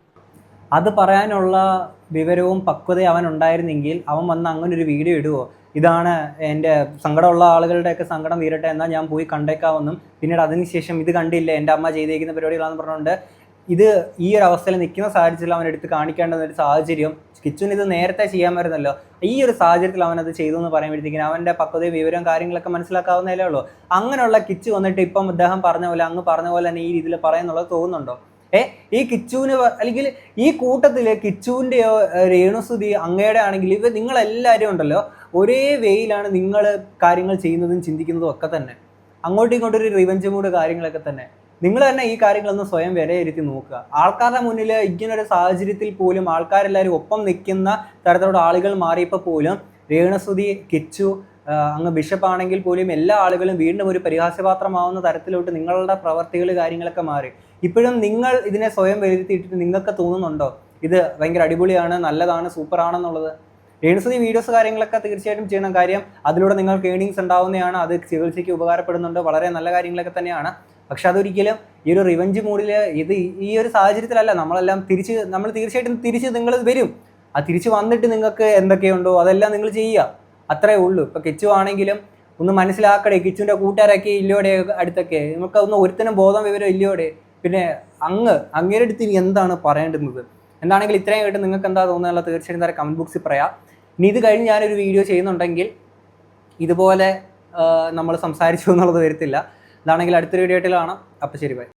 അത് പറയാനുള്ള വിവരവും പക്വതയും അവൻ ഉണ്ടായിരുന്നെങ്കിൽ അവൻ വന്ന് അങ്ങനെ ഒരു വീഡിയോ ഇടുവോ? ഇതാണ് എൻ്റെ സാങ്കടമുള്ള ആളുകളുടെയൊക്കെ സങ്കടം തീരട്ടെ, എന്നാൽ ഞാൻ പോയി കണ്ടേക്കാമെന്നും പിന്നീട് അതിനുശേഷം ഇത് കണ്ടില്ല എൻ്റെ അമ്മ ചെയ്തേക്കുന്ന പരിപാടികളാണെന്ന് പറഞ്ഞുകൊണ്ട് ഇത് ഈ ഒരു അവസ്ഥയിൽ നിൽക്കുന്ന സാഹചര്യത്തിൽ അവൻ എടുത്ത് കാണിക്കേണ്ടുന്ന ഒരു സാഹചര്യം കിച്ചുവിന് ഇത് നേരത്തെ ചെയ്യാൻ വരുന്നല്ലോ. ഈ ഒരു സാഹചര്യത്തിൽ അവനത് ചെയ്തു എന്ന് പറയുമ്പോഴത്തേക്കിനും അവൻ്റെ പക്വതയും വിവരവും കാര്യങ്ങളൊക്കെ മനസ്സിലാക്കാവുന്നതല്ലേ ഉള്ളൂ. അങ്ങനെയുള്ള കിച്ചു വന്നിട്ട് ഇപ്പം അദ്ദേഹം പറഞ്ഞ പോലെ, അങ്ങ് പറഞ്ഞ പോലെ തന്നെ ഈ രീതിയിൽ പറയുന്നുള്ളത് തോന്നുന്നുണ്ടോ? ഈ കിച്ചുവിന് അല്ലെങ്കിൽ ഈ കൂട്ടത്തിൽ കിച്ചുവിൻ്റെയോ രേണുസുതി അങ്ങയുടെ ആണെങ്കിൽ നിങ്ങളെല്ലാവരും ഉണ്ടല്ലോ ഒരേ വേയിലാണ് നിങ്ങൾ കാര്യങ്ങൾ ചെയ്യുന്നതും ചിന്തിക്കുന്നതും ഒക്കെ തന്നെ. അങ്ങോട്ടും ഇങ്ങോട്ടൊരു റിവെഞ്ച് മൂഡ് കാര്യങ്ങളൊക്കെ തന്നെ. നിങ്ങൾ തന്നെ ഈ കാര്യങ്ങളൊന്ന് സ്വയം വിലയിരുത്തി നോക്കുക. ആൾക്കാരുടെ മുന്നിൽ ഇങ്ങനൊരു സാഹചര്യത്തിൽ പോലും ആൾക്കാരെല്ലാവരും ഒപ്പം നിൽക്കുന്ന തരത്തിലുള്ള ആളുകൾ മാറിയപ്പോൾ പോലും രേണുസുതി, കിച്ചു, അങ്ങ് ബിഷപ്പ് ആണെങ്കിൽ പോലും എല്ലാ ആളുകളും വീണ്ടും ഒരു പരിഹാസ്യപാത്രമാവുന്ന തരത്തിലോട്ട് നിങ്ങളുടെ പ്രവർത്തികൾ കാര്യങ്ങളൊക്കെ മാറി. ഇപ്പോഴും നിങ്ങൾ ഇതിനെ സ്വയം വിലയിരുത്തിയിട്ട് നിങ്ങൾക്ക് തോന്നുന്നുണ്ടോ ഇത് ഭയങ്കര അടിപൊളിയാണ്, നല്ലതാണ്, സൂപ്പറാണെന്നുള്ളത്? രേണുസുതി വീഡിയോസ് കാര്യങ്ങളൊക്കെ തീർച്ചയായിട്ടും ചെയ്യണം. കാര്യം അതിലൂടെ നിങ്ങൾക്ക് ഏണിങ്സ് ഉണ്ടാവുന്നതാണ്, അത് ചികിത്സയ്ക്ക് ഉപകാരപ്പെടുന്നുണ്ട്, വളരെ നല്ല കാര്യങ്ങളൊക്കെ തന്നെയാണ്. പക്ഷെ അതൊരിക്കലും ഈ ഒരു റിവെഞ്ച് മൂഡിൽ ഇത് ഈ ഒരു സാഹചര്യത്തിലല്ല. നമ്മൾ തീർച്ചയായിട്ടും തിരിച്ച് നിങ്ങൾ വരും. ആ തിരിച്ച് വന്നിട്ട് നിങ്ങൾക്ക് എന്തൊക്കെയുണ്ടോ അതെല്ലാം നിങ്ങൾ ചെയ്യുക, അത്രേ ഉള്ളൂ. ഇപ്പം കിച്ചു ആണെങ്കിലും ഒന്ന് മനസ്സിലാക്കടേ, കിച്ചുവിൻ്റെ കൂട്ടുകാരൊക്കെ ഇല്ലോടെ അടുത്തൊക്കെ നമുക്ക് ഒന്ന് ഒരുത്തനും ബോധം വിവരം ഇല്ലോടെ. പിന്നെ അങ്ങേരുടെ അടുത്ത് ഇനി എന്താണ് പറയേണ്ടുന്നത്? എന്താണെങ്കിൽ ഇത്രയും കേട്ട് നിങ്ങൾക്ക് എന്താ തോന്നുന്നുള്ള തീർച്ചയായിട്ടും താരം കമൻറ്റ് ബോക്സിൽ പറയാം. ഇനി ഇത് കഴിഞ്ഞ് ഞാനൊരു വീഡിയോ ചെയ്യുന്നുണ്ടെങ്കിൽ ഇതുപോലെ നമ്മൾ സംസാരിച്ചു എന്നുള്ളത് വരത്തില്ല. ഇതാണെങ്കിൽ അടുത്തൊരു വീഡിയോ ആയിട്ട് കാണാം. അപ്പോൾ ശരി, ബൈ.